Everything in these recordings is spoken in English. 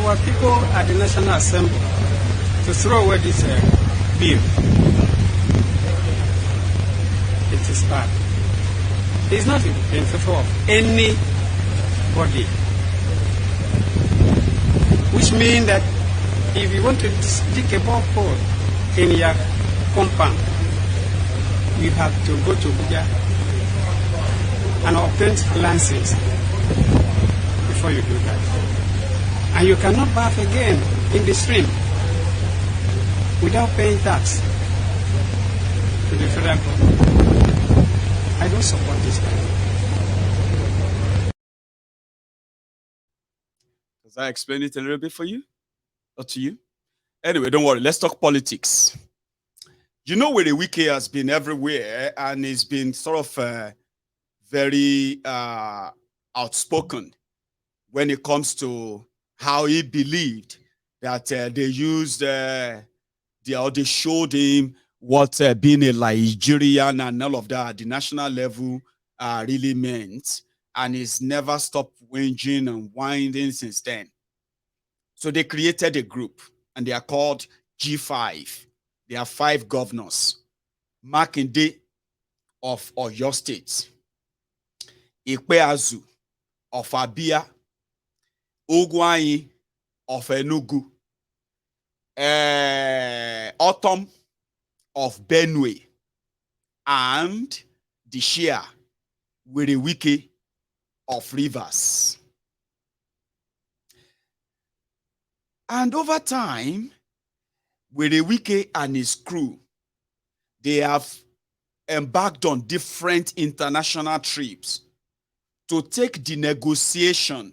our people at the National Assembly to throw away this bill. It is bad. It's not in favor of anybody. Which means that if you want to dig a borehole in your compound, you have to go to RUGA and obtain license before you do that. And you cannot bath again in the stream without paying tax to the federal government. I don't support this kind. Does that explain it a little bit for you? Or to you? Anyway, don't worry. Let's talk politics. You know where the wiki has been everywhere and it's been sort of very outspoken when it comes to how he believed that they used, they showed him what being a Nigerian and all of that at the national level really meant. And he's never stopped whinging and whining since then. So they created a group and they are called G5. There are 5 governors. Makinde of Oyo State, Ikpeazu of Abia, Ugwuanyi of Enugu, Autumn of Benue, and the Shia Wirewike of Rivers. And over time, Wirewike and his crew, they have embarked on different international trips to take the negotiation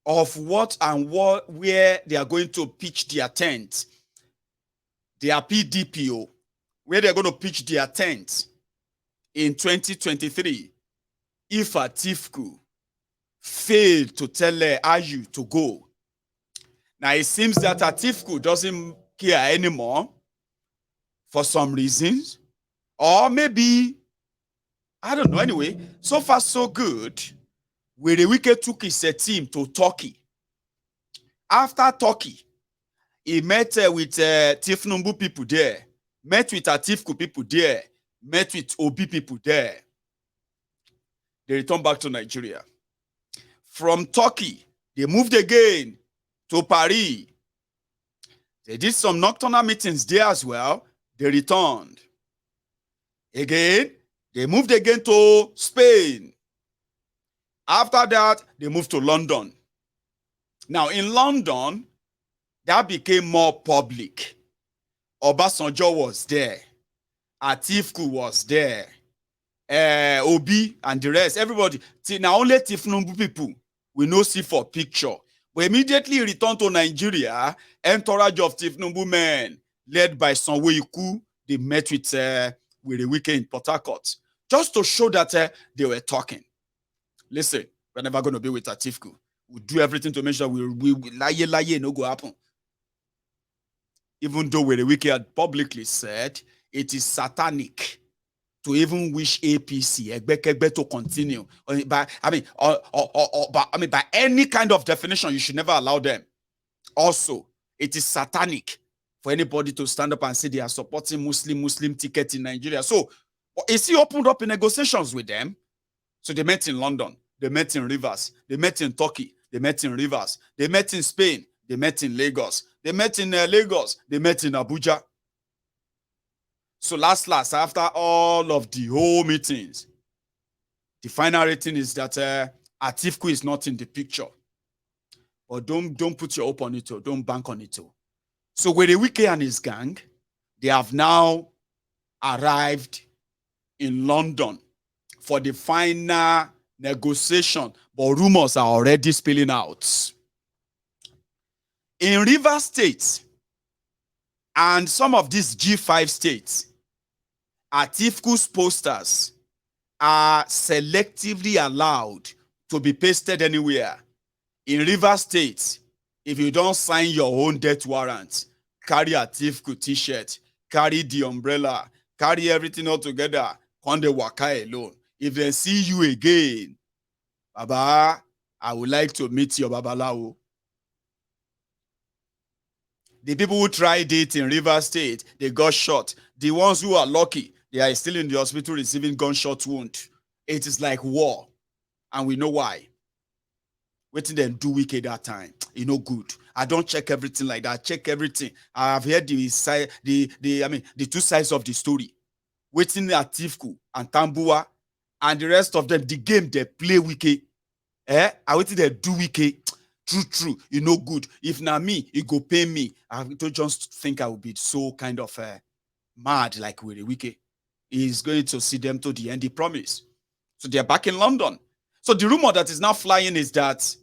of what and where they are going to pitch their tent, their PDPO, where they're going to pitch their tent in 2023 if Atiku failed to tell Ayu to go. Now it seems that Atiku doesn't care anymore for some reasons, or maybe, I don't know. Anyway, so far so good. Wirewike took his team to Turkey. After Turkey, he met with Tifnumbu people there, met with Atiku people there, met with Obi people there. They returned back to Nigeria. From Turkey, they moved again to Paris. They did some nocturnal meetings there as well. They returned. Again, they moved again to Spain. After that, they moved to London. Now, in London, that became more public. Obasanjo was there. Atiku was there. Obi and the rest, everybody. Now, only Tifnumbu people we no see for picture. We immediately returned to Nigeria, entourage of Tifnumbu men, led by Sanwo-Iku. They met with Wirewike in Port Harcourt, just to show that they were talking. Listen, we're never going to be with Atiku. We'll do everything to make sure we lie, no go happen. Even though Wirewike had publicly said it is satanic to even wish APC Egbekegbe to continue. By any kind of definition, you should never allow them. Also, it is satanic for anybody to stand up and say they are supporting Muslim ticket in Nigeria. So, is he opened up in negotiations with them? So they met in London, they met in Rivers, they met in Turkey, they met in Rivers, they met in Spain, they met in Lagos, they met in Lagos, they met in Abuja. So last, after all of the whole meetings, the final rating is that Atiku is not in the picture. But don't put your hope on it, or don't bank on it. So Wirewike and his gang, they have now arrived in London for the final negotiation, but rumors are already spilling out. In Rivers State and some of these G5 states, Atiku's posters are selectively allowed to be pasted anywhere. In Rivers State, if you don't sign your own death warrant, carry Atiku t-shirt, carry the umbrella, carry everything all together, on the waka alone. If they see you again, Baba, I would like to meet your Babalawo. The people who tried it in River State, they got shot. The ones who are lucky, they are still in the hospital receiving gunshot wound. It is like war, and we know why. Waiting them do wicked that time, good. I don't check everything like that. I check everything. I have heard the two sides of the story. Waiting at Tifku and Tambua and the rest of them, the game they play wicked. I waiting they do wicked. True, good. If not me, it go pay me. I don't just think I will be so kind of mad like with the wicked. He's going to see them to the end, he promise. So they're back in London. So the rumor that is now flying is that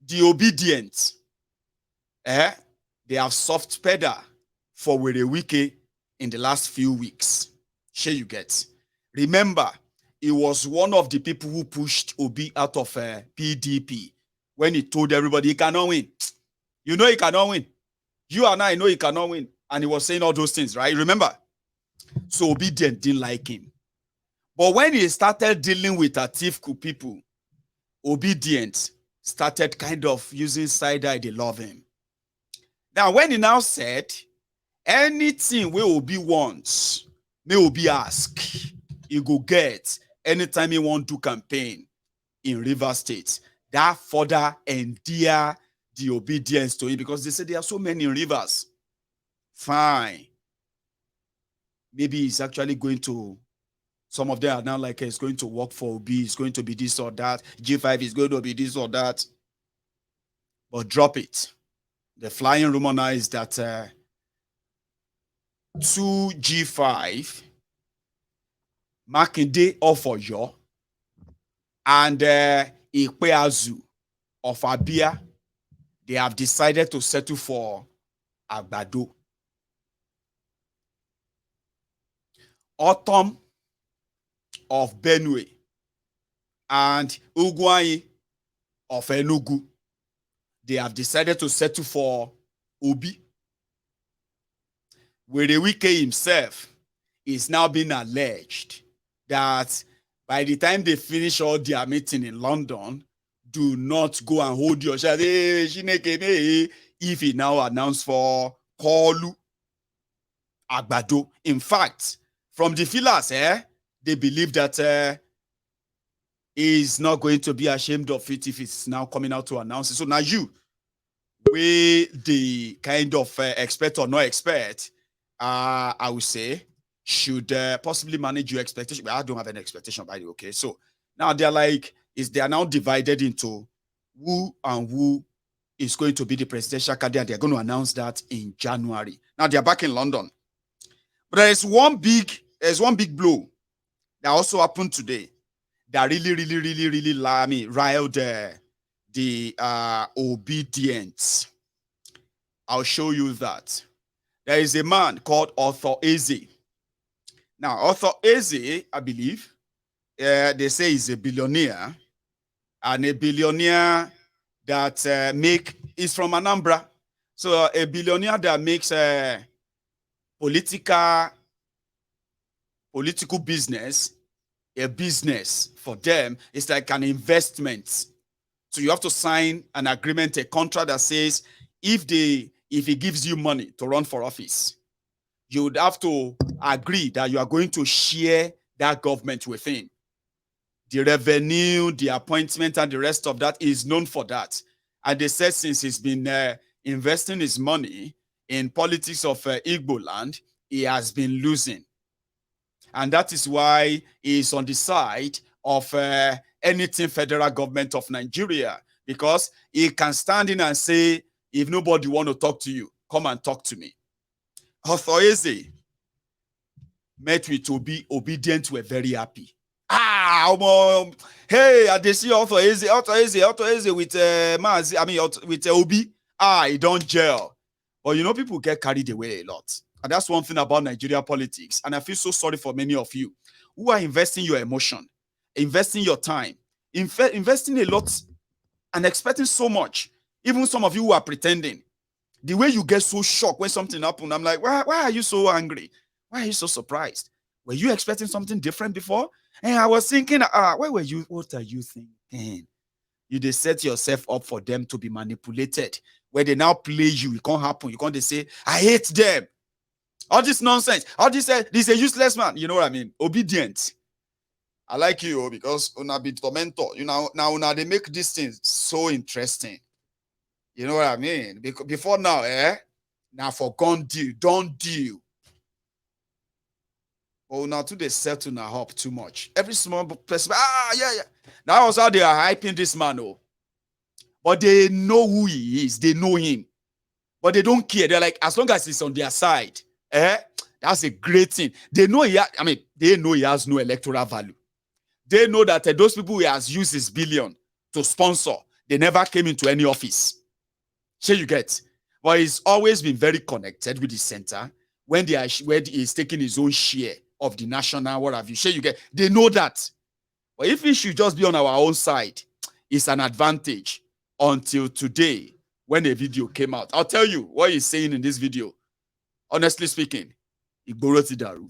the obedient, they have soft pedal for Werewike in the last few weeks. Sure you get. Remember, he was one of the people who pushed Obi out of PDP when he told everybody he cannot win. You know he cannot win. You and I know he cannot win. And he was saying all those things, right? Remember? So obedient didn't like him. But when he started dealing with Atifku people, obedient started kind of using side eye, they love him. Now, when he now said, anything we Obi wants, may Obi ask, he go get anytime he want to campaign in River State. That further endear the obedience to him because they say there are so many rivers. Fine. Maybe he's actually going to, some of them are now like, it's going to work for Obi, it's going to be this or that. G5 is going to be this or that. But drop it. The flying rumor now is that 2G5, Makinde of Oyo, and Ikpeazu of Abia, they have decided to settle for Agbado. Autumn of Benue and Ugwai of Enugu, they have decided to settle for Obi. Werewike himself is now being alleged that by the time they finish all their meeting in London, do not go and hold your shot. If he now announced for Kolu Agbado. In fact, from the fillers, they believe that he's not going to be ashamed of it if it's now coming out to announce it. So now you, we the kind of expert or not expert, I would say, should possibly manage your expectation. But I don't have any expectation by the way. Okay. So now they're like, they are now divided into who and who is going to be the presidential candidate. They're going to announce that in January. Now they're back in London. But there's one big blow that also happened today that really riled the obedience. I'll show you that. There is a man called Arthur Eze. Now, Arthur Eze, I believe, they say he's a billionaire, and a billionaire that is from Anambra. So a billionaire that makes political business a business for them. It's like an investment. So you have to sign an agreement, a contract that says if he gives you money to run for office, you would have to agree that you are going to share that government with him. The revenue, the appointment, and the rest of that is known for that. And they said since he's been investing his money in politics of Igbo land, he has been losing. And that is why he's on the side of anything federal government of Nigeria, because he can stand in and say, if nobody want to talk to you, come and talk to me. Arthur Eze met with Obi. Obedient were very happy. Hey, they see Arthur Eze with with Obi. He don't gel. But people get carried away a lot. And that's one thing about Nigeria politics. And I feel so sorry for many of you who are investing your emotion, investing your time, investing a lot and expecting so much. Even some of you who are pretending. The way you get so shocked when something happened, I'm like, why are you so angry? Why are you so surprised? Were you expecting something different before? And I was thinking, where were you? What are you thinking? you they set yourself up for them to be manipulated. Where they now play you, it can't happen. You can't they say, I hate them. All this nonsense. All this is a useless man. You know what I mean? Obedient. I like you because una be tormentor. You know, now they make these things so interesting. You know what I mean? Because before now, now for gun deal, don't deal. Oh, now to they settle now up too much. Every small person, yeah. That was how they are hyping this man, but they know who he is. They know him, but they don't care. They're like, as long as it's on their side, that's a great thing. They know they know he has no electoral value. They know that those people he has used his billion to sponsor, they never came into any office. Sure, you get. But he's always been very connected with the center when he's taking his own share of the national, what have you. Sure, you get. They know that. But if he should just be on our own side, it's an advantage until today when a video came out. I'll tell you what he's saying in this video. Honestly speaking, Igboro ti daru.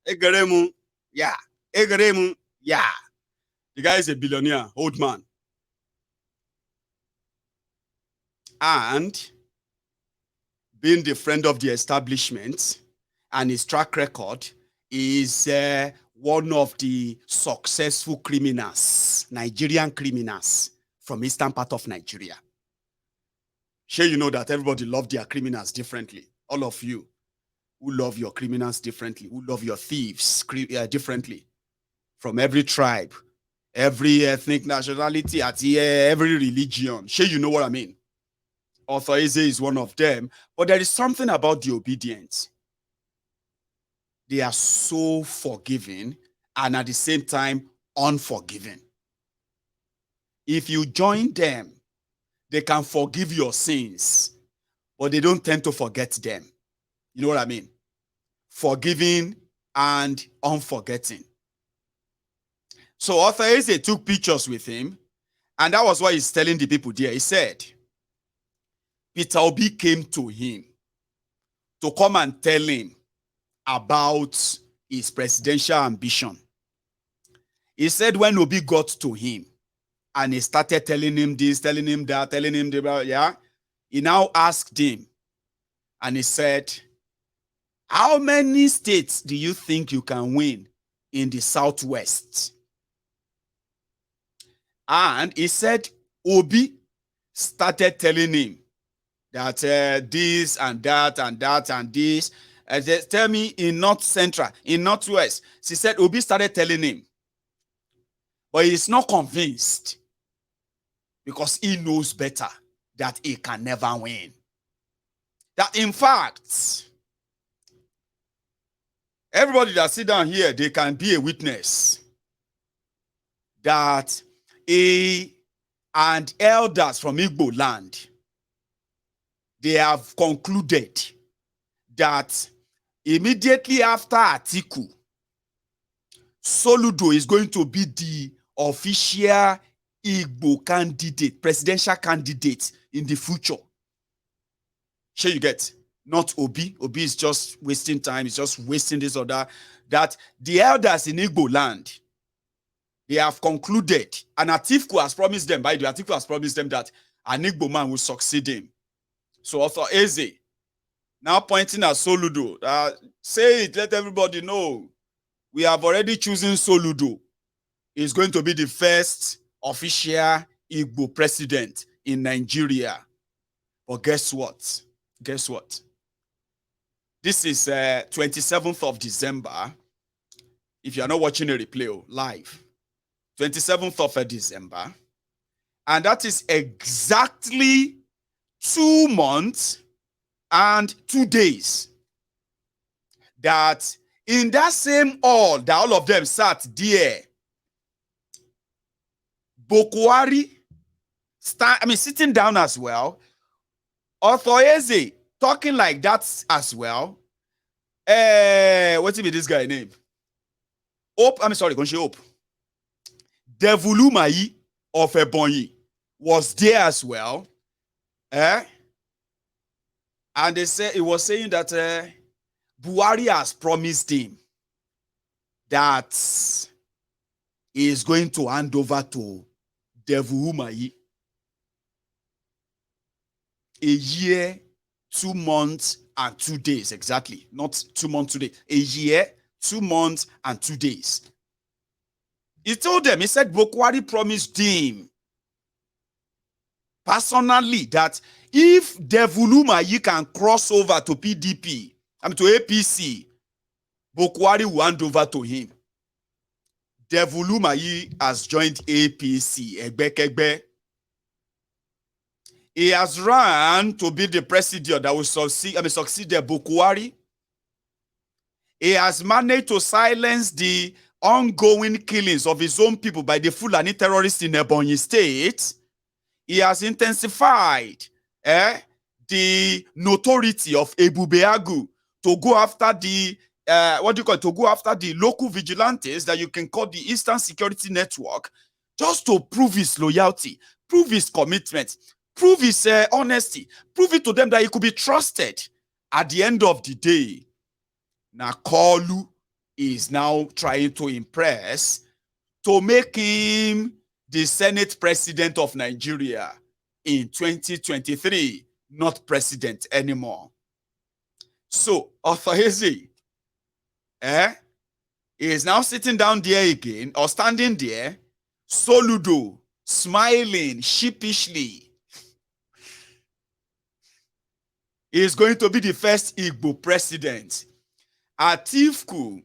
Egeremu, yeah. Egeremu, yeah. The guy is a billionaire, old man. And being the friend of the establishment and his track record is one of the successful criminals, Nigerian criminals from eastern part of Nigeria. Sure, you know that everybody love their criminals differently. All of you who love your criminals differently, who love your thieves differently, from every tribe, every ethnic nationality, at every religion. Sure, you know what I mean. Author Eze is one of them, but there is something about the obedience. They are so forgiving and at the same time unforgiving. If you join them, they can forgive your sins, but they don't tend to forget them. You know what I mean? Forgiving and unforgetting. So Author Eze took pictures with him, and that was what he's telling the people there. He said, Peter Obi came to him to come and tell him about his presidential ambition. He said when Obi got to him and he started telling him this, telling him that, telling him that, yeah, he now asked him and he said, how many states do you think you can win in the Southwest? And he said, Obi started telling him that this and that and that and this. Tell me in North Central, in Northwest. She said, Obi started telling him. But he's not convinced because he knows better that he can never win. That in fact, everybody that sit down here, they can be a witness that he and elders from Igbo land, they have concluded that immediately after Atiku, Soludo is going to be the official Igbo candidate, presidential candidate in the future. Sure you get? Not Obi. Obi is just wasting time. He's just wasting this or that. That the elders in Igbo land, they have concluded, and Atiku has promised them, by the way, Atiku has promised them that an Igbo man will succeed him. So Author Eze now pointing at Soludo. Say it, let everybody know. We have already chosen Soludo. He's going to be the first official Igbo president in Nigeria. But guess what? Guess what? This is 27th of December. If you are not watching a replay live, 27th of December. And that is exactly 2 months and 2 days that in that same hall that all of them sat there, Bokwari, sitting down as well, Author Eze talking like that as well. What's it be this guy name? Hope, Konshi Hope. Devulumayi of Ebonyi was there as well. And they say it was saying that Buhari has promised him that he is going to hand over to Devulumayi a year, 2 months, and 2 days exactly. Not 2 months, 2 days. A year, 2 months, and 2 days. He told them, he said Bokwari promised him personally that if Devulumayi can cross over to PDP, to APC, Bokwari will hand over to him. Devulumayi has joined APC, Egbekegbe. He has run to be the president that will succeed Bokwari. He has managed to silence the ongoing killings of his own people by the Fulani terrorists in Ebonyi State. He has intensified the notoriety of Ebubeagu to go after the to go after the local vigilantes that you can call the Eastern Security Network, just to prove his loyalty, prove his commitment, prove his honesty, prove it to them that he could be trusted. At the end of the day, Nakolu is now trying to impress to make him the Senate President of Nigeria in 2023, not president anymore. So, Author Eze is now sitting down there again, or standing there, Soludo, smiling sheepishly. He is going to be the first Igbo president. Atiku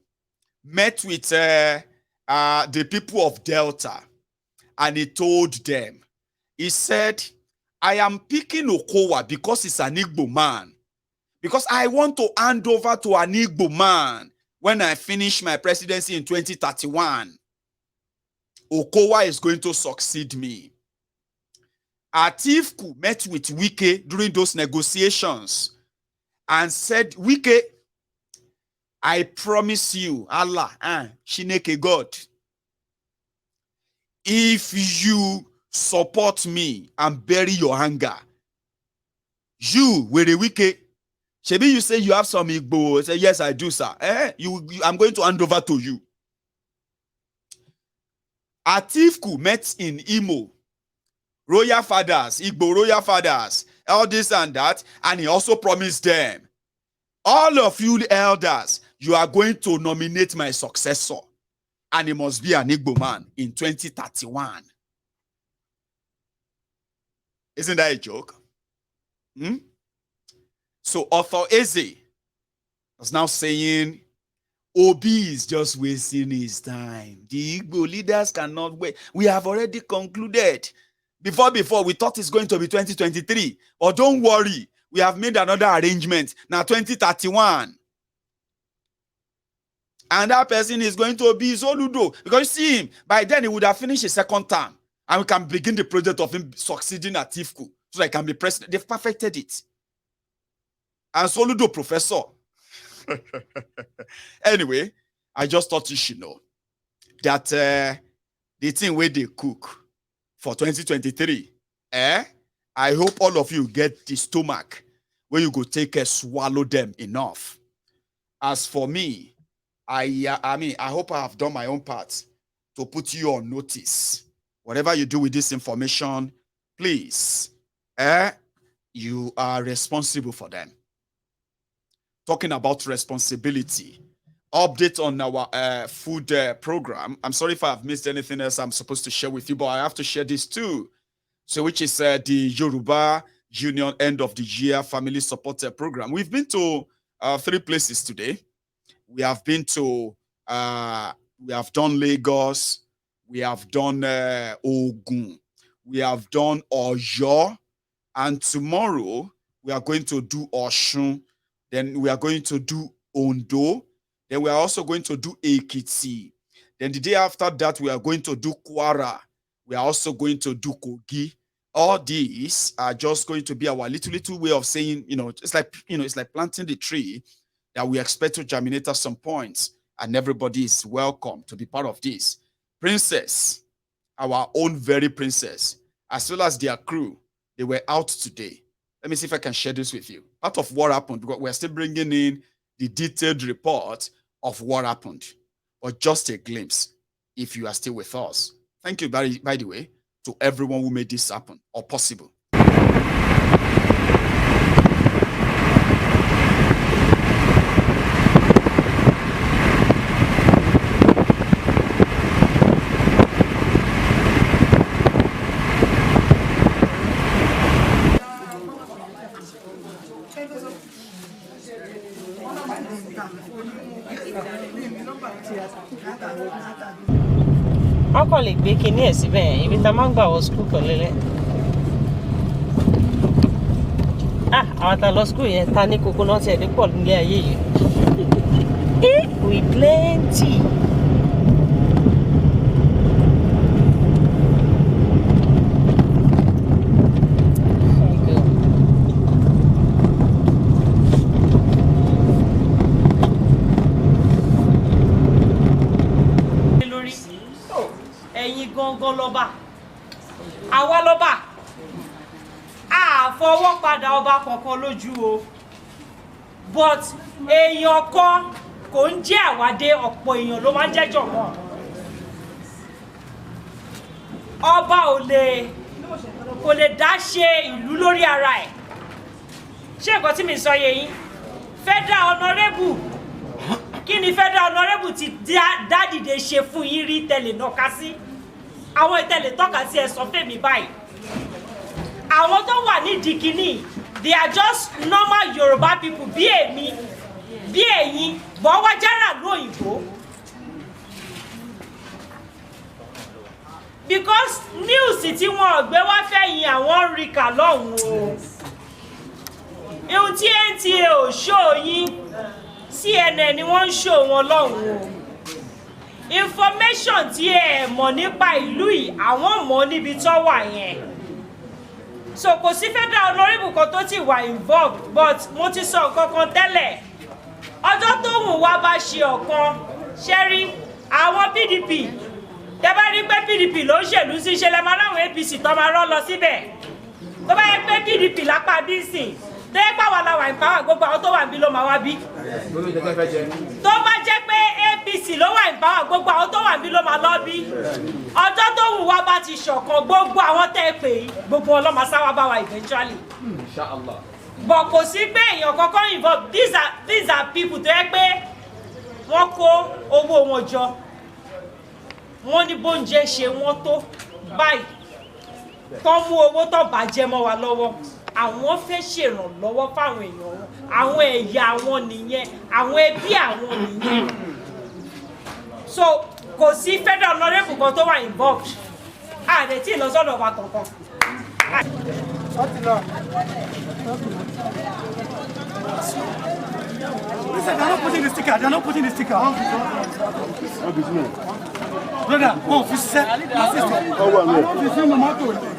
met with the people of Delta, and he told them, he said, I am picking Okowa because he's an Igbo man. Because I want to hand over to an Igbo man when I finish my presidency in 2031. Okowa is going to succeed me. Atiku met with Wike during those negotiations and said, Wike, I promise you, Allah, Shineke God, if you support me and bury your anger, you, with a Wike, Shebi, you say you have some Igbo. Say, yes, I do, sir. I'm going to hand over to you. Atiku met in Imo, royal fathers, Igbo royal fathers, all this and that, and he also promised them, all of you elders, you are going to nominate my successor, and he must be an Igbo man in 2031. Isn't that a joke? So Author Eze is now saying, Obi is just wasting his time. The Igbo leaders cannot wait. We have already concluded. Before, we thought it's going to be 2023. But don't worry, we have made another arrangement. Now 2031. And that person is going to be Soludo. Because you see him, by then he would have finished his second term. And we can begin the project of him succeeding at Tifku. So that he can be president. They've perfected it. And Soludo professor. Anyway, I just thought you should know that the thing where they cook for 2023, I hope all of you get the stomach where you go take a swallow them enough. As for me, I hope I have done my own part to put you on notice. Whatever you do with this information, please, you are responsible for them. Talking about responsibility, update on our food program. I'm sorry if I have missed anything else I'm supposed to share with you, but I have to share this too. So, which is the Yoruba Union End of the Year Family Support Program. We've been to 3 places today. We have been to, we have done Lagos, we have done Ogun, we have done Oyo, and tomorrow we are going to do Oshun, then we are going to do Ondo, then we are also going to do Ekiti. Then the day after that, we are going to do Kwara. We are also going to do Kogi. All these are just going to be our little way of saying, it's like planting the tree that we expect to germinate at some point, and everybody is welcome to be part of this. Princess, our own very princess, as well as their crew, they were out today. Let me see if I can share this with you. Part of what happened, we're still bringing in the detailed report of what happened, or just a glimpse if you are still with us. Thank you, by the way, to everyone who made this happen or possible. Wọ́n kàn lè gbé kinní ẹ̀ síbẹ̀ yẹn ibi tá a máa ń gbà wọ skul kan lélẹ̀. Àwọn tá a lọ skul yẹn ta ní coconut ẹ̀ dípọ̀ nílé ayé yìí. We plenty. Gangan lọ́ba àwa lọ́ba àfọwọ́ padà ọba kankan lójú o but èèyàn kan kò ń jẹ́ àwádé ọ̀pọ̀ èèyàn ló máa ń jẹ́jọ̀ mọ́ ọba kò lè dá ṣe ìlú lórí ara ẹ̀ ṣé nǹkan tí mi sọ yé yín federal honourable kí ni federal honourable ti dá dìde ṣe fún yín rí tẹ̀lé náà ká sí àwọn ìtẹ̀lé tọ́ka sí ẹ sọ fèmí báyìí àwọn tó wà nídìí kínní they are just normal Yorùbá people bí èmi bí ẹ̀yin bọ́ wá jára lóyìnbó because news tí wọ́n gbé wá fẹ̀yìn àwọn rí kà lọ́hùn o ihun tí NTA ò ṣó yín CNN ni wọ́n ń ṣó wọn lọ́hùn o information tí ẹ mọ̀ nípa ìlú yìí àwọn mọ̀ níbi tó wà yẹn so kò sí federal honourable kan tó ti wà involved but mo ti sọ nǹkan kan tẹ́lẹ̀ ọjọ́ tó wù wá bá ṣe ọ̀kan ṣẹ́rí àwọn PDP tẹ́ bá rí pé PDP ló ń ṣèlú sí ṣe lẹ́ máa láwọn APC tó máa rán lọ síbẹ̀ tó bá yẹ pé PDP lápá bí sìn tó yẹ pàwọn làwà ìpáwà gbogbo àwọn tó wà níbí ló máa wá bí tó bá jẹ́ pé APC ló wà ìpáwà gbogbo àwọn tó wà níbí ló máa lọ bí ọjọ́ tó wù wá bá ti ṣọ̀kan gbogbo àwọn tẹ́ pè é gbogbo wọn ló máa sáwá bá wa eventually but kò sí pé èèyàn kankan involve these are people tó yẹ pé wọ́n kó owó wọn jọ wọ́n ní bóúnjẹ ṣe wọ́n tó báyìí tó mú owó tó bàjẹ́ mọ́ wa lọ́wọ́ àwọn fẹ́ ṣèrànlọ́wọ́ fáwọn èèyàn wọn àwọn ẹ̀yà wọn nìyẹn àwọn ẹbí àwọn nìyẹn so kò sí federal honourable kan tó wà involved àdè tí lọ sọ́dọ̀ wa kankan. Listen, they're not putting the sticker. They're not putting the sticker. Brother, oh, if you said assistant. Oh, well, no. If you say no matter.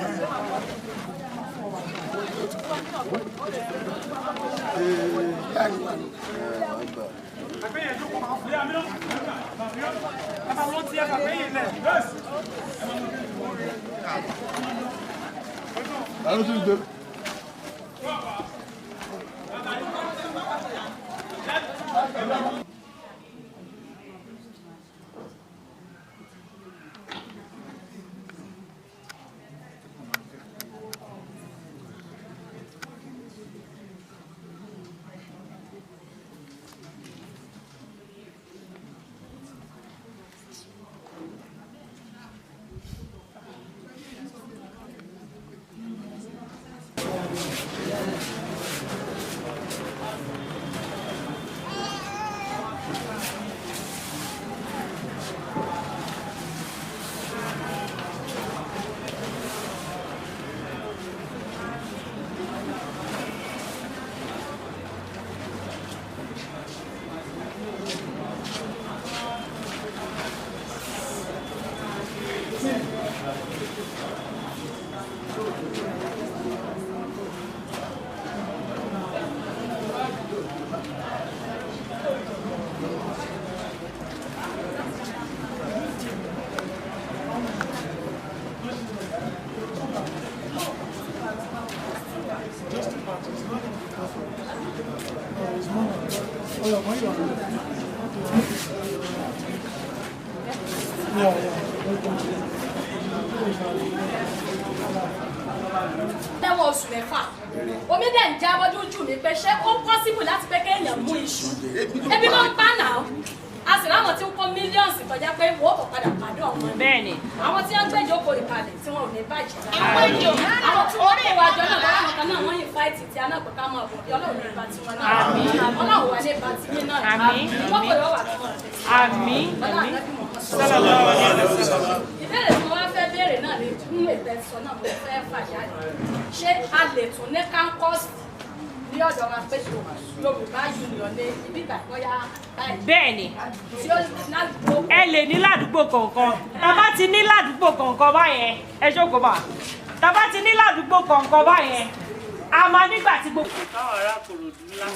Lẹ́wọ̀n oṣù mẹ́fà omi dẹ̀ ń jábọ́ lójú mi pé ṣé ó pọ́sibù láti pé kéèyàn mú iṣu ebi ló ń pa náà a sì láwọn tí ń kó mílíọ̀nù kọjá pé wọ́n kò padà pàdé ọ̀hún bẹ́ẹ̀ni àwọn tí wọ́n gbé ìjókòó ìkàlẹ̀ tí wọ́n ò ní bàjẹ́ àwọn tí wọ́n kó wájọ náà lọ́wọ́ àwọn kan náà wọ́n yìn fáìtì tí a náà pẹ̀ká mọ̀ ọ̀bọ̀ ọlọ́run ní ìbátí wọn náà ọlọ́run wà ní ìbátí yín náà wọ́n kò yọ wà tí wọ́n rẹ̀ àmín ìbéèrè tí wọ́n fẹ́ béèrè náà ní ètò ẹ̀sọ́ náà mo fẹ́ fàjáde ṣé a lè tún ní kánkọ́sì ní ọ̀dọ̀ wa pé Yorùbá Union ní ibi ìgbàgbọ́yà báyìí. bẹ́ẹ̀ni tí ó ládùúgbò. ẹ lè ní ládùúgbò kọ̀ọ̀kan tàbá ti ní ládùúgbò kọ̀ọ̀kan báyẹn ẹ jókòó bá tàbá ti ní ládùúgbò kọ̀ọ̀kan báyẹn a máa nígbà tí gbogbo. káwọn ará Kòròdú ńlá.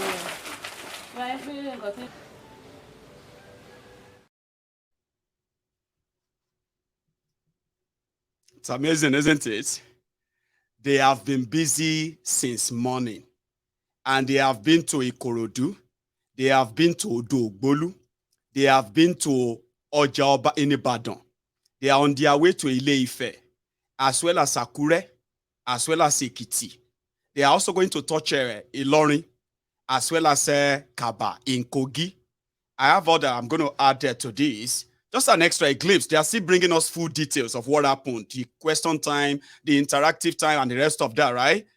It's amazing, isn't it? They have been busy since morning. And they have been to Ikorodu. They have been to Odogbolu. They have been to Ojaoba in Ibadan. They are on their way to Ile-Ife, as well as Akure, as well as Ekiti. They are also going to touch Ilorin, as well as Kaba in Kogi. I have other I'm going to add to this. Just an extra glimpse. They are still bringing us full details of what happened, the question time, the interactive time, and the rest of that, right?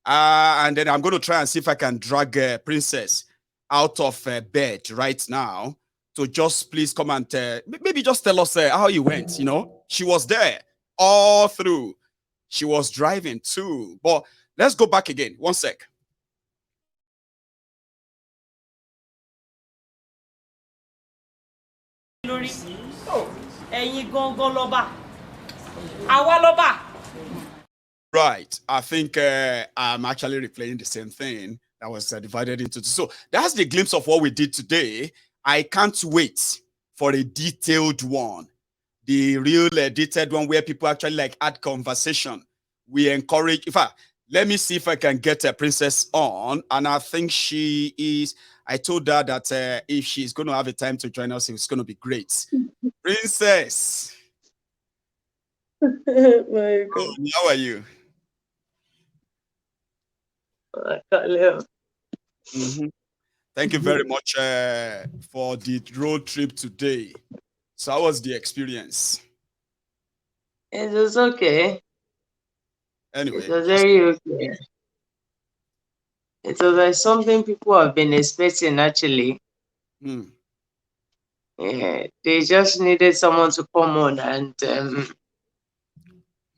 And then I'm going to try and see if I can drag Princess out of bed right now. So just please come and maybe just tell us how you went. You know, she was there all through. She was driving too. But let's go back again. 1 sec. Right. I think I'm actually replaying the same thing that was divided into two. So that's the glimpse of what we did today. I can't wait for a detailed one. The real detailed one where people actually like add conversation. We encourage, in fact, let me see if I can get a Princess on. And I think she is, I told her that if she's going to have a time to join us, it's going to be great. Princess. My God. How are you? Thank you very much for the road trip today. So how was the experience? It was okay. Anyway. It was very okay. It was like something people have been expecting, actually. Yeah, they just needed someone to come on and,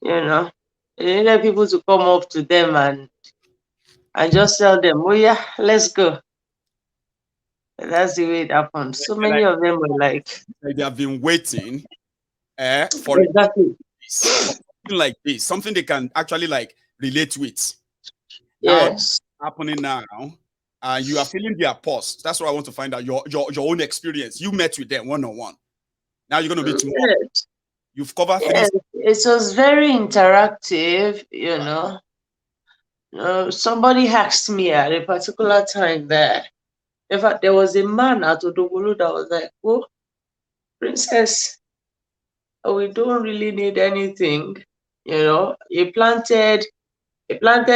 you know, they needed people to come up to them and just tell them, oh yeah, let's go. And that's the way it happened. So many of them were like... They have been waiting for exactly something like this, something they can actually like relate with. Yes. Now, happening now, and you are feeling their pulse. That's what I want to find out, your own experience. You met with them one-on-one. Now you're going to be tomorrow. Yes. You've covered yes. It was very interactive, you know. Somebody asked me at a particular time that, in fact, there was a man at Odogbolu that was like, oh, Princess, we don't really need anything. You know, he planted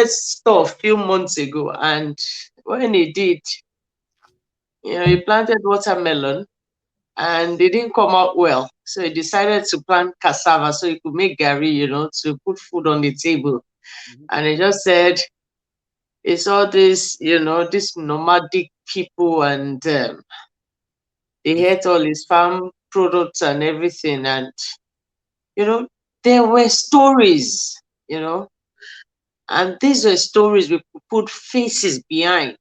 stuff a few months ago, and when he did, you know, he planted watermelon and it didn't come out well. So he decided to plant cassava so he could make gari, you know, to put food on the table. And he just said, it's all this, you know, this nomadic people, and they ate all his farm products and everything. And, you know, there were stories, you know, and these were stories we could put faces behind.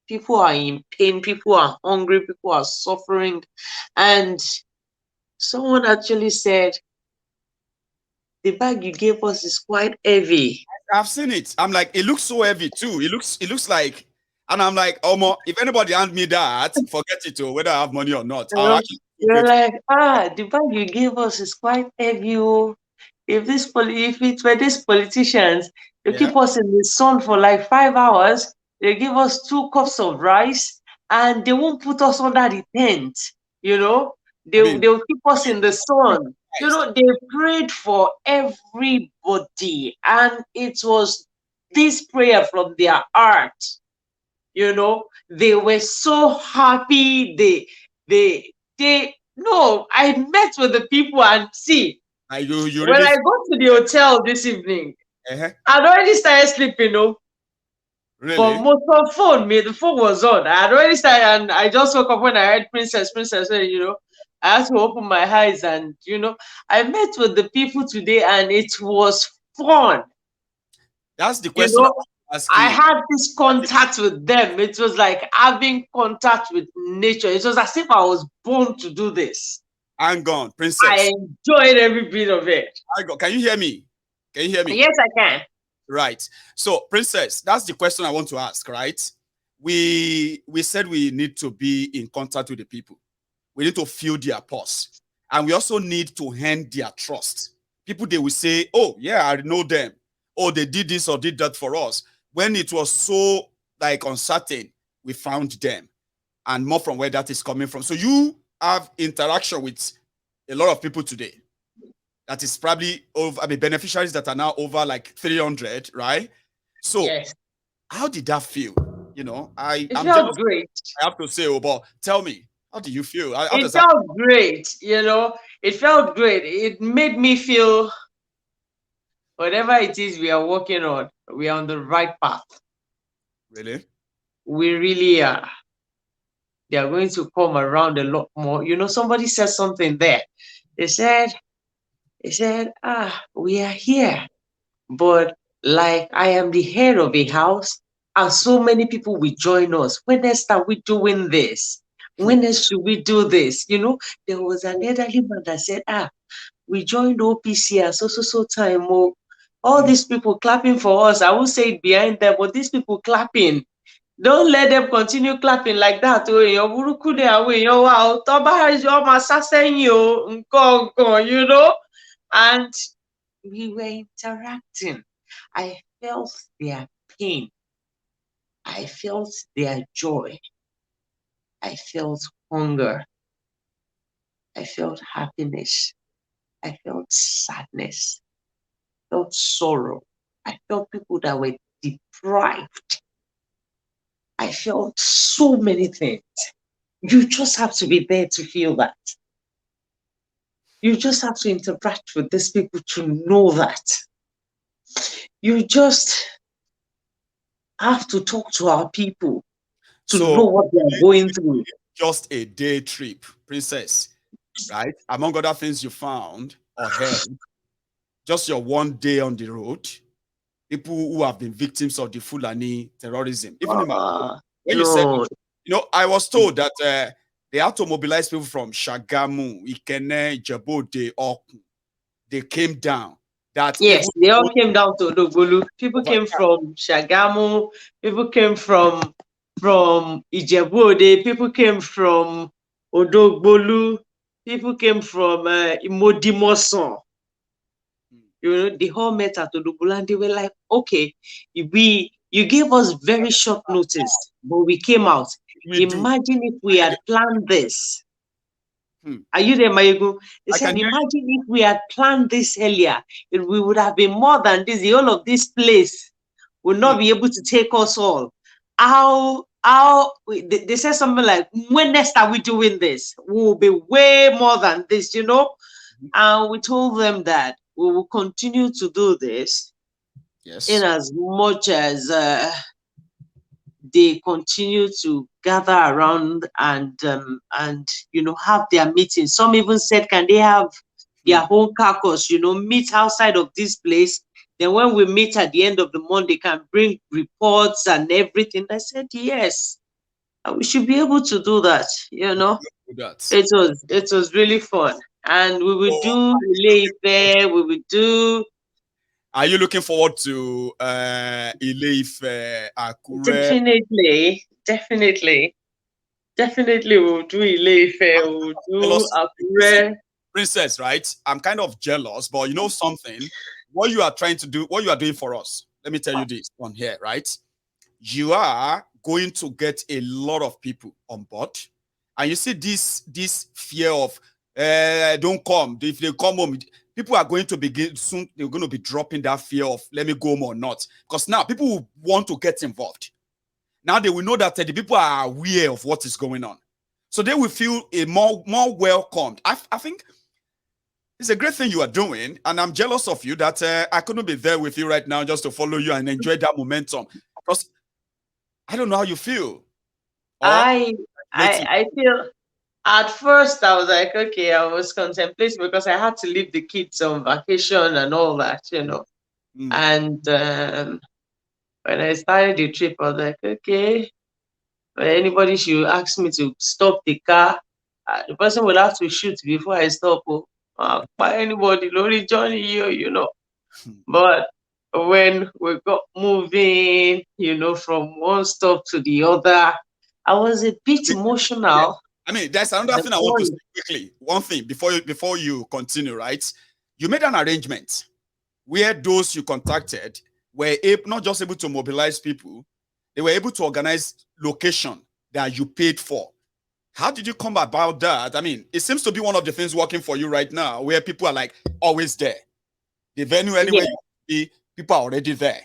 People are in pain, people are hungry, people are suffering. And someone actually said, the bag you gave us is quite heavy. I've seen it. I'm like, it looks so heavy too. It looks like, and I'm like, oh, if anybody hand me that, forget it, whether I have money or not. You're like, the bag you gave us is quite heavy. Oh. If it were these politicians, they keep us in the sun for like 5 hours. They give us 2 cups of rice and they won't put us under the tent, you know. I mean, They'll keep us in the sun. You know, they prayed for everybody, and it was this prayer from their heart. You know, they were so happy. No, I met with the people, and see, you when really, I go to the hotel this evening, uh-huh. I'd already started sleeping, Really? But most of the phone was on. I had already started, and I just woke up when I heard Princess, I had to open my eyes, and I met with the people today, and it was fun. That's the question I was I asking. had this contact with them. It was like having contact with nature. It was as if I was born to do this. Hang on, Princess. I enjoyed every bit of it. Can you hear me? Can you hear me? Yes, I can. Right. So, Princess, that's the question I want to ask, right? We said we need to be in contact with the people. We need to feel their pulse. And we also need to earn their trust. People, they will say, oh, yeah, I know them. Oh, they did this or did that for us. When it was so like uncertain, we found them. And more from where that is coming from. So you have interaction with a lot of people today. That is probably over, beneficiaries that are now over like 300, right? So yes. How did that feel? You know, it felt great. I have to say, but tell me, how do you feel? It felt great, it felt great. It made me feel whatever it is we are working on, we are on the right path. Really? We really are. They are going to come around a lot more. Somebody said something there. They said, we are here, but like I am the head of a house, and so many people will join us. When else are we doing this? When else should we do this? There was an elderly man that said, we joined OPC at so time. All these people clapping for us. I won't say it behind them, but these people clapping. Don't let them continue clapping like that. And we were interacting. I felt their pain. I felt their joy. I felt hunger. I felt happiness. I felt sadness. I felt sorrow. I felt people that were deprived. I felt so many things. You just have to be there to feel that. You just have to interact with these people to know that. You just have to talk to our people to know what they are going through. Just a day trip, Princess, right? Among other things you found or heard, just your one day on the road, people who have been victims of the Fulani terrorism. Even when you said, I was told that they had to mobilize people from Shagamu, Ikene, Djibouti, Oku. They came down. Yes, they all came down to Odogbolu. People came from Shagamu. People came from Ijebu-Ode. People came from Odogbolu. People came from Imodimosan. They all met at Odogbolu, and they were like, okay, you gave us very short notice, but we came out. Imagine if we had planned this. Are you there, Mayego? They said, imagine if we had planned this earlier, we would have been more than this. The whole of this place would not be able to take us all. They said something like, when next are we doing this? We will be way more than this, And we told them that we will continue to do this in as much as they continue to gather around and have their meetings. Some even said, can they have their whole caucus, meet outside of this place? Then when we meet at the end of the month, they can bring reports and everything. I said, yes, we should be able to do that, It was really fun. And we will do Ile-Ife, we will do. Are you looking forward to Ile-Ife, Akure? Definitely. We'll do Ile-Ife, we'll do Akure. Princess, right? I'm kind of jealous, but you know something? What you are trying to do, what you are doing for us, let me tell you this on here, right? You are going to get a lot of people on board. And you see this fear of don't come. If they come home, people are going to begin soon, they're going to be dropping that fear of let me go home or not. Because now people will want to get involved. Now they will know that the people are aware of what is going on. So they will feel a more welcomed. I think it's a great thing you are doing, and I'm jealous of you that I couldn't be there with you right now just to follow you and enjoy that momentum. Because I don't know how you feel. I feel at first I was like, okay, I was contemplating because I had to leave the kids on vacation and all that, you know. And when I started the trip, I was like, okay, anybody should ask me to stop the car, the person will have to shoot before I stop. By anybody, Lori Johnny, you know. But when we got moving, you know, from one stop to the other, I was a bit emotional. Yeah. I mean, there's another thing I want to say quickly. One thing before you continue, right? You made an arrangement where those you contacted were not just able to mobilize people, they were able to organize location that you paid for. How did you come about that? I mean, it seems to be one of the things working for you right now, where people are like always there. The venue, anywhere you be, people are already there.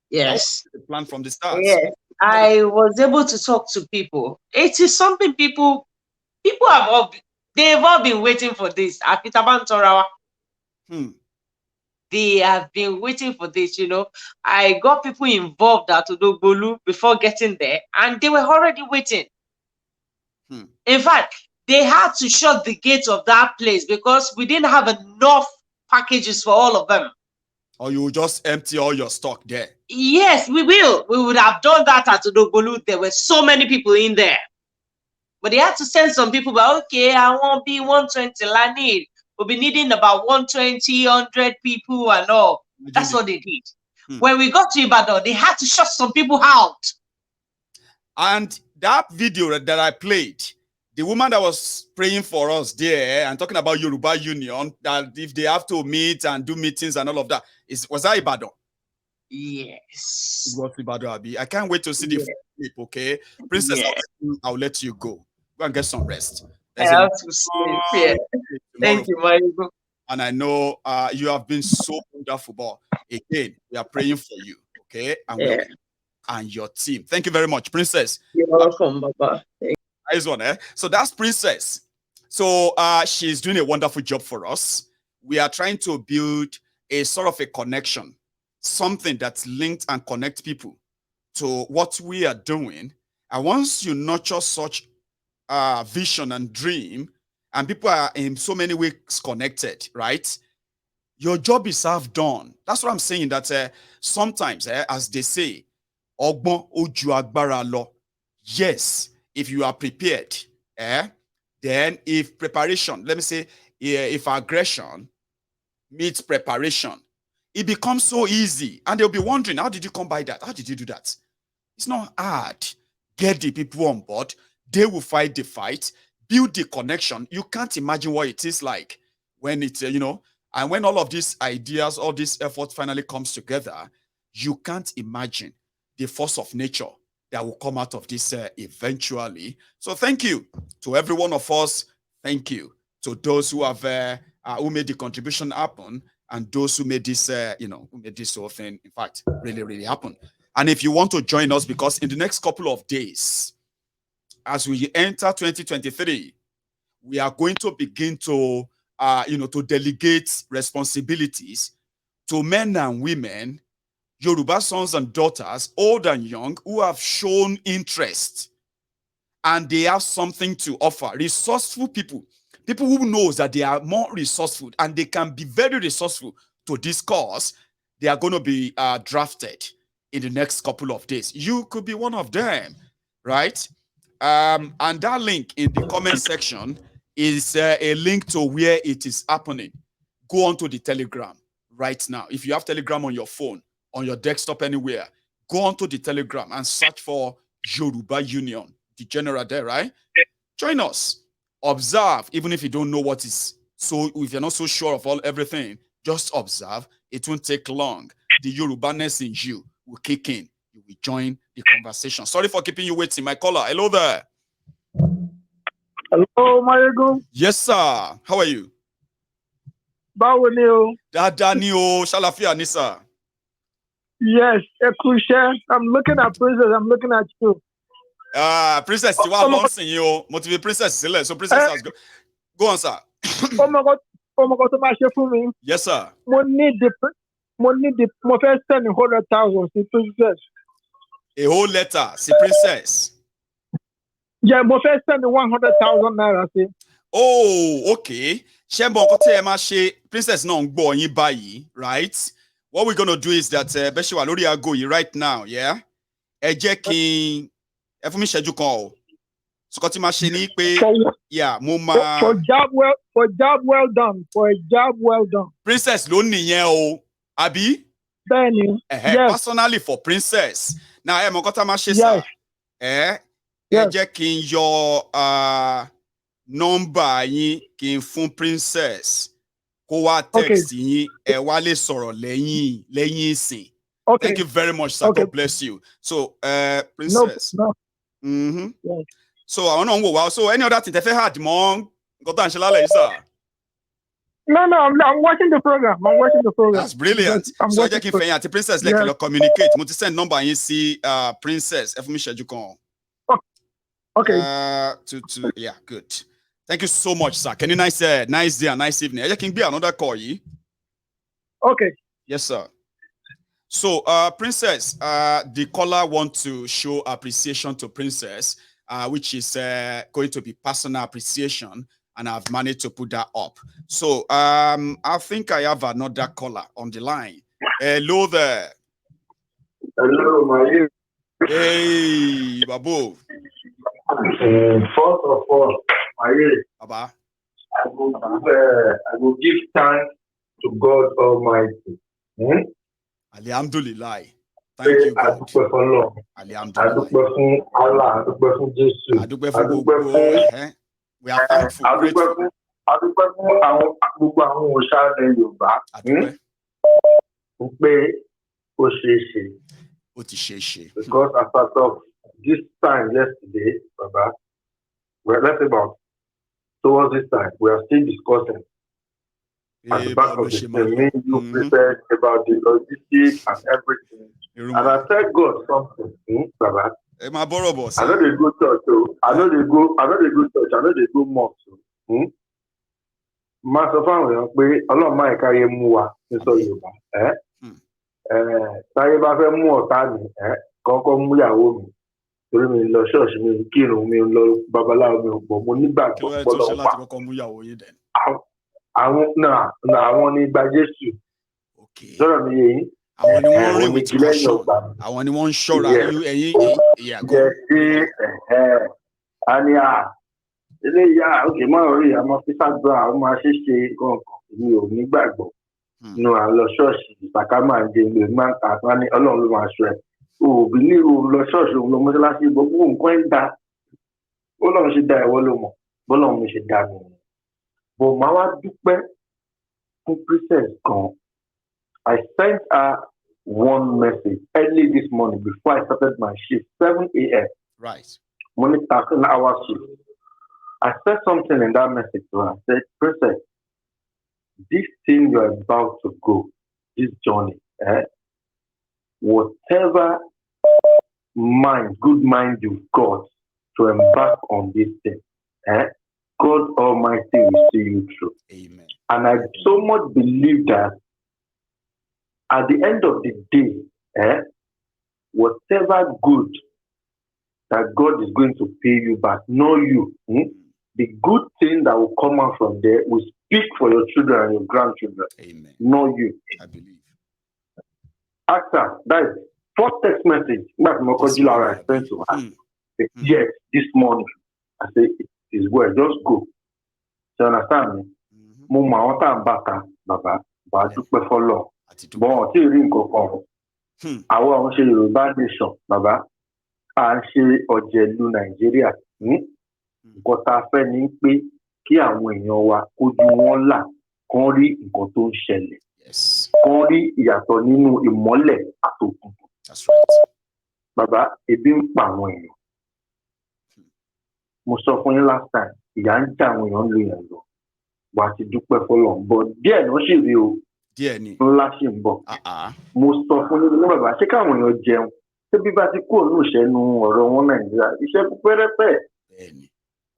Yes. The plan from the start. Yes. I was able to talk to people. It is something people have they've all been waiting for this. They have been waiting for this, you know. I got people involved at Odogbolu before getting there, and they were already waiting. In fact, they had to shut the gates of that place because we didn't have enough packages for all of them. Or you will just empty all your stock there? Yes, we will. We would have done that at Odogbolu. There were so many people in there. But they had to send some people, but okay, I won't be 120, I need. We'll be needing about 120, 100 people and all. That's what they did. When we got to Ibadan, they had to shut some people out. And that video that I played, the woman that was praying for us there and talking about Yoruba Union, that if they have to meet and do meetings and all of that, was that Ibadan? Yes. It was Ibadan, Abi. I can't wait to see the clip, okay? Princess, I'll let you go. Go and get some rest. I have to sleep. Yeah. Thank you, Mario. And I know you have been so wonderful. But again, we are praying for you, okay? And your team. Thank you very much, Princess. You're welcome, Baba. Nice one, eh? So that's Princess. So she's doing a wonderful job for us. We are trying to build a sort of a connection, something that's linked and connect people to what we are doing. And once you nurture such vision and dream, and people are in so many ways connected, right? Your job is half done. That's what I'm saying, that sometimes, as they say, Ogbon oju agbára lọ. Yes, if you are prepared, then if preparation, let me say, if aggression meets preparation, it becomes so easy. And they'll be wondering, how did you come by that? How did you do that? It's not hard. Get the people on board. They will fight the fight, build the connection. You can't imagine what it is like when it's, and when all of these ideas, all this effort finally comes together, you can't imagine the force of nature that will come out of this eventually. So thank you to every one of us. Thank you to those who have who made the contribution happen, and those who made this, who made this whole thing, in fact, really, really happen. And if you want to join us, because in the next couple of days, as we enter 2023, we are going to begin to, to delegate responsibilities to men and women, Yoruba sons and daughters, old and young, who have shown interest and they have something to offer. Resourceful people who knows that they are more resourceful and they can be very resourceful to this cause. They are going to be drafted in the next couple of days. You could be one of them, right? And that link in the comment section is a link to where it is happening. Go on to the Telegram right now. If you have Telegram on your phone, on your desktop, anywhere, go on to the Telegram and search for Yoruba Union, the general there, right? Join us. Observe, even if you don't know what is. So if you're not so sure of everything, just observe. It won't take long. The Yorubaness in you will kick in. you will join the conversation. Sorry for keeping you waiting. My caller, hello there. Hello, Mayegun. Yes, sir. How are you? Báwo ni o? Dada ni o, Shalafia ni sir. Yes, Ekushe. I'm looking at Princess. I'm looking at you. Princess, you are launching you. Motivate Princess, so Princess has go on, sir. Oh my God, to my chef for me. Yes, sir. Mo first send 100,000 to Princess. A whole letter, see Princess. Yeah, mo first send 100,000 naira. See. Oh, okay. Princess no ngbo yin bayi, right? What we're gonna do is that Beshiwa lori ago right now, yeah. Ẹ jẹ́ kí ẹ fún mi ṣẹ́jú kan o. So kò tí ma ṣe ní pé yeah, mo ma for job well done. Princess ló nìyẹn o. Àbí? Bẹ́ẹ̀ni. Yes. Personally for Princess. Now ẹ mọ̀ nǹkan tá ma ṣe sir. Ẹ jẹ́ kí n yọ number yín kí n fún Princess. Kó wá text yín ẹ wá lè sọ̀rọ̀ lẹ́yìn ìsìn. Okay. Thank you very much, sir. God bless you. So, Princess. No. Mm-hmm. Yes. So, I don't know. Wow. So, any other thing they had, Mom? Sir. No, I'm watching the program. That's brilliant. So, I just keep Princess like communicate. Mo ti send number you see Princess. Okay. Yeah, good. Thank you so much, sir. Can you nice day and nice evening. I can be another call you. Okay. Yes, sir. So, Princess, the caller wants to show appreciation to Princess, which is going to be personal appreciation, and I've managed to put that up. So, I think I have another caller on the line. Hello there. Hello, my. Hey, Babu. First of all, Baba. I will give thanks to God Almighty. Alhamdulillah. Thank you, God. Alhamdulillah. We are thankful, grateful. Because as part of this time yesterday, Baba, we're left about towards this time, we are still discussing at the back of the main prepared about the logistics and everything. And I tell God something, Baba. I know they go church, so I know they go church, I know they go mosque. Master family, Allah my carry mua, so you táyé bá fẹ́ mú ọ̀tá mi kọ́kọ́ mú ìyàwó mi torí mi lọ ṣọ́ọ̀ṣì mi kírun mi lọ babaláwo mi pọ̀ mo nígbàgbọ́ pọ́lọ́pàá àwọn ní gba Jésù sọ̀rọ̀ mi yé yín àwọn ni wọ́n rìn with passion àwọn ni wọ́n ń ṣọ́ra ẹ̀yìn ìyàgò. a ní eléyìí òkè máa rí àmọ́ fífà gbọ́ àwọn máa ṣe nǹkan mi ò nígbàgbọ́. No, I lọ ṣọ́ọ̀ṣì ìsàkámà ń jẹ ìgbè máa ń ta àtúwá ní Ọlọ́run ló máa ṣọ ẹ̀. Òbí ní òun lọ ṣọ́ọ̀ṣì òun lọ mọ́ṣáláṣí gbogbo nǹkan ń da. Bọ́lọ́run ṣe da ìwọ ló mọ̀, bọ́lọ́run mi ṣe da mi. Bò máa wá dúpẹ́ fún Princess kan. I sent her one message early this morning before I started my shift, 7 a.m. Right. Money 13 hours shift. I said something in that message to her. I said, Princess, this thing you're about to go, this journey, whatever good mind you've got to embark on this thing, God Almighty will see you through. Amen. And I so much believe that at the end of the day, whatever good that God is going to pay you back, know you, the good thing that will come out from there will speak for your children and your grandchildren. Amen. Know you. I believe. After that is first text message. I sent to her. Yes, this morning. I say it is well. Just go. You understand me? Mama, what I'm back, Baba. But I do prefer law. But until you go for I want to show you bad nation, Baba. And ṣe ọ̀jẹ̀lú Nàìjíríà. Nǹkan tá a fẹ́ ni pé kí àwọn èèyàn wa kójú wọn là kán rí nǹkan tó ń ṣẹlẹ̀. Kán rí ìyàtọ̀ nínú ìmọ́lẹ̀ àtòkùnkùn. That's right. bàbá ebi ń pa àwọn èèyàn mo sọ fún yín last time ìyá ń jà àwọn èèyàn lu yẹn lọ wà á ti dúpẹ́ fọlọ́ bọ̀ díẹ̀ ló ṣì rí o díẹ̀ ni ńlá ṣì ń bọ̀ mo sọ fún yín ní bàbá ṣé káwọn èèyàn jẹun ṣé bí bá ti kúrò ní òṣèlú ọ̀rọ̀ wọn nàìjíríà iṣẹ́ pẹ́rẹ́pẹ́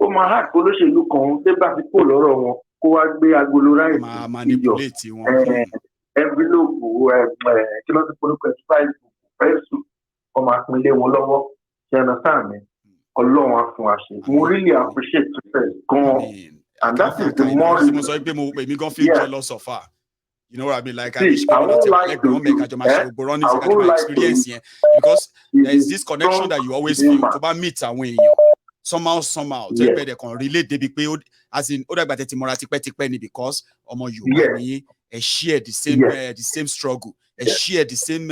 ó máa hà kó lóṣèlú kan ṣé bá ti kúrò lọ́rọ̀ wọn kó wá gbé agolo ráìsì iyọ̀ ẹnvilóòpù kí ló ti polúkọ fẹ́ẹ̀sù ọmọ àpínlẹ̀ wọn lọ́wọ́ ṣẹ́nà sáàmì ọlọ́run á fún wa ṣe mo really appreciate success gan-an and that is the more reason mo sọ pé èmi gan feel jealous of her. You know what I mean? Like I wish people not like don't make a running experience here because there is this connection that you always feel to meet and when you somehow tell me they can relate they be paid as in other but tipe because you share the same struggle, share the same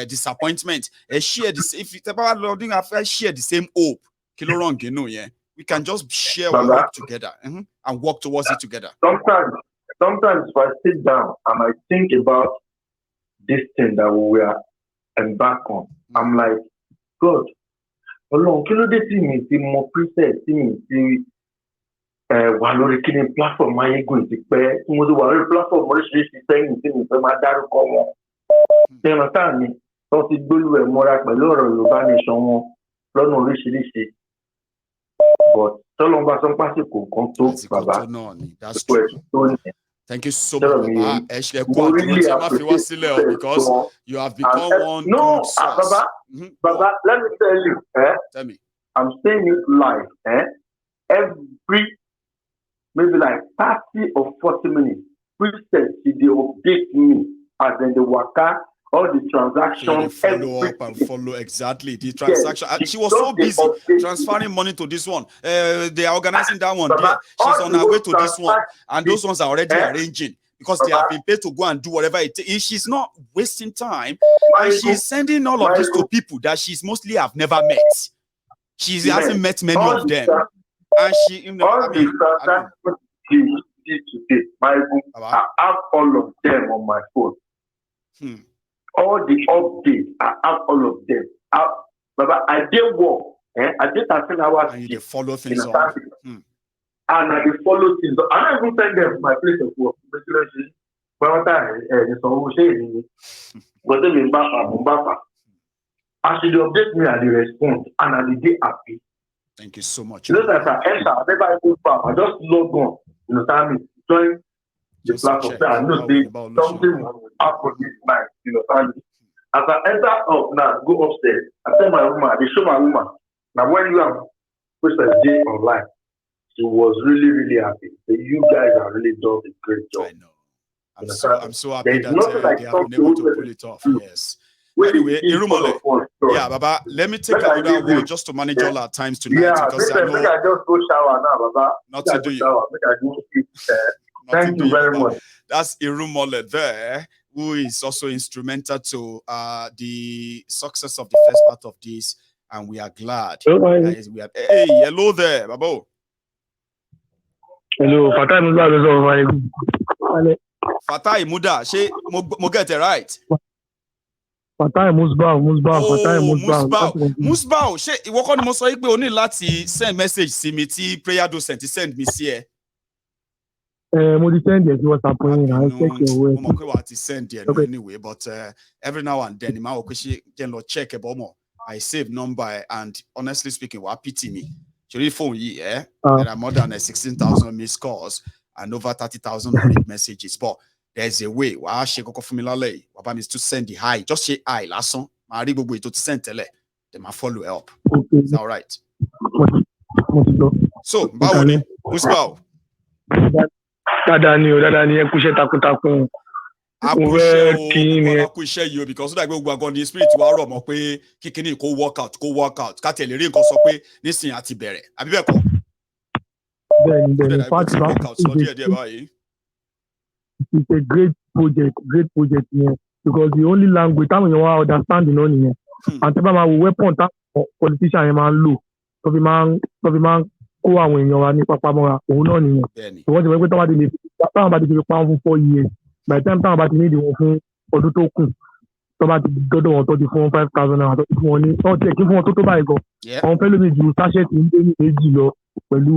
disappointment, share the if it's about loading affair share the same hope. Kilo wrong, you know, yeah. We can just share our hope together and work towards it together. Sometimes if I sit down and I think about this thing that we are embarked on, I'm like, God, Ọlọ́run kí ló dé tí mi ti mọ preset tí mi ti wà lórí kí ni platform ayégun ti pẹ́ tí mo ti wà lórí platform oríṣiríṣi sẹ́yìn tí mi fẹ́ máa dárúkọ wọn. Ṣé táà mi tó ti gbólú ẹ̀ mọ́ra pẹ̀lú ọ̀rọ̀ Yorùbá nation wọn lọ́nà oríṣiríṣi. But tọ́lọ́n bá sọ pásìkò kan tó bàbá tó ní. Thank you so much, Baba. Because you have become one good source. Baba, let me tell you, tell me. I'm saying it live, every maybe like 30 or 40 minutes, Christians, they update me as in the waka, all the transactions. Follow up and follow exactly the transaction. Yes, she was so busy transferring money to this one. They are organizing that one. Yeah. She's on her way to this one. And those ones are already arranging because they have been paid to go and do whatever it is. She's not wasting time. And she's sending all of this to people that she's mostly have never met. She hasn't met many of them. And she, you know, today, I have all of them on my phone. All the updates, I have all of them. But I did work. I did 13 hours. And you follow things on. And I follow things. I don't even send them to my place of work. As they update me, I respond, and I be happy. Thank you so much. You know that I enter, I never even farm. I just log on. You know what I mean? Join the platform. I know something will happen this night. You know what I mean? As I enter up now, go upstairs. I tell my woman, they show my woman. Now when you have Christmas Day online, she was really, really happy. So you guys are really doing a great job. I know. I'm so happy that they have been able to pull it off. Yes. Anyway, Irumole, yeah, Baba, let me take another one just to manage all our times tonight. Yeah, because I know. I just go shower now, Baba. Not to do you. Thank you very much. That's Irumole there, who is also instrumental to the success of the first part of this, and we are glad. Hey, hello there, Babo. Hello, Fatai Muda. Fatai Muda, she mo get it right. Fatai Musbao. Musbao, ṣé ìwọ kọ́ ni mo sọ pé o ní láti send message sí mi tí prayer docent send mi sí ẹ. Mo ti send it to WhatsApp yín na check your way. Mo mọ̀ pé wà ti send it anyway, but every now and then ma wo pé ṣé jẹ́ lọ check ẹ bọ́ mọ̀. I save number and honestly speaking, wàá pity me. Ṣorí phone yìí there are more than 16,000 missed calls and over 30,000 unread messages, but there's a way. Wàá ṣe kọ́kọ́ fún mi lálẹ́ yìí. Wàá bá mi to send the hi. Just say hi lásán. Màá rí gbogbo ètò ti send tẹ́lẹ̀. Then màá follow up. Okay. Is that all right? So, báwo ni? Musbao. Dada ni ẹ kúṣẹ́ takuntakun. Akú iṣẹ́ yìí o because ó dàgbé gbogbo àgọ́ ní spirit wa rọ̀ mọ́ pé kíkiní kó work out. Ká tẹ̀lé rí nǹkan sọ pé nísìnyí àti bẹ̀rẹ̀. Àbí bẹ́ẹ̀ kọ́? Bẹ́ẹ̀ni, party work out lọ díẹ̀ báyìí. It's a great project here because the only language that you want to understand the only here. And tell me weapon that politician yẹn máa ń lò tó fi máa ń kó àwọn èèyàn wa ní papamọ́ra òun náà nìyẹn. So wọ́n ti wọ́n pé táwọn bá ti fi pa wọn fún 4 years by the time táwọn bá ti ní ìdíwọ̀n fún ọdún tó kù tó bá ti dọ́dọ̀ wọn tó ti fún wọn 5,000 naira tó ti fún wọn ní wọ́n ti kí fún wọn tó báyìí gan. Àwọn fẹ́ lómi ju sáṣẹ́ẹ̀tì ń dé ní méjì lọ pẹ̀lú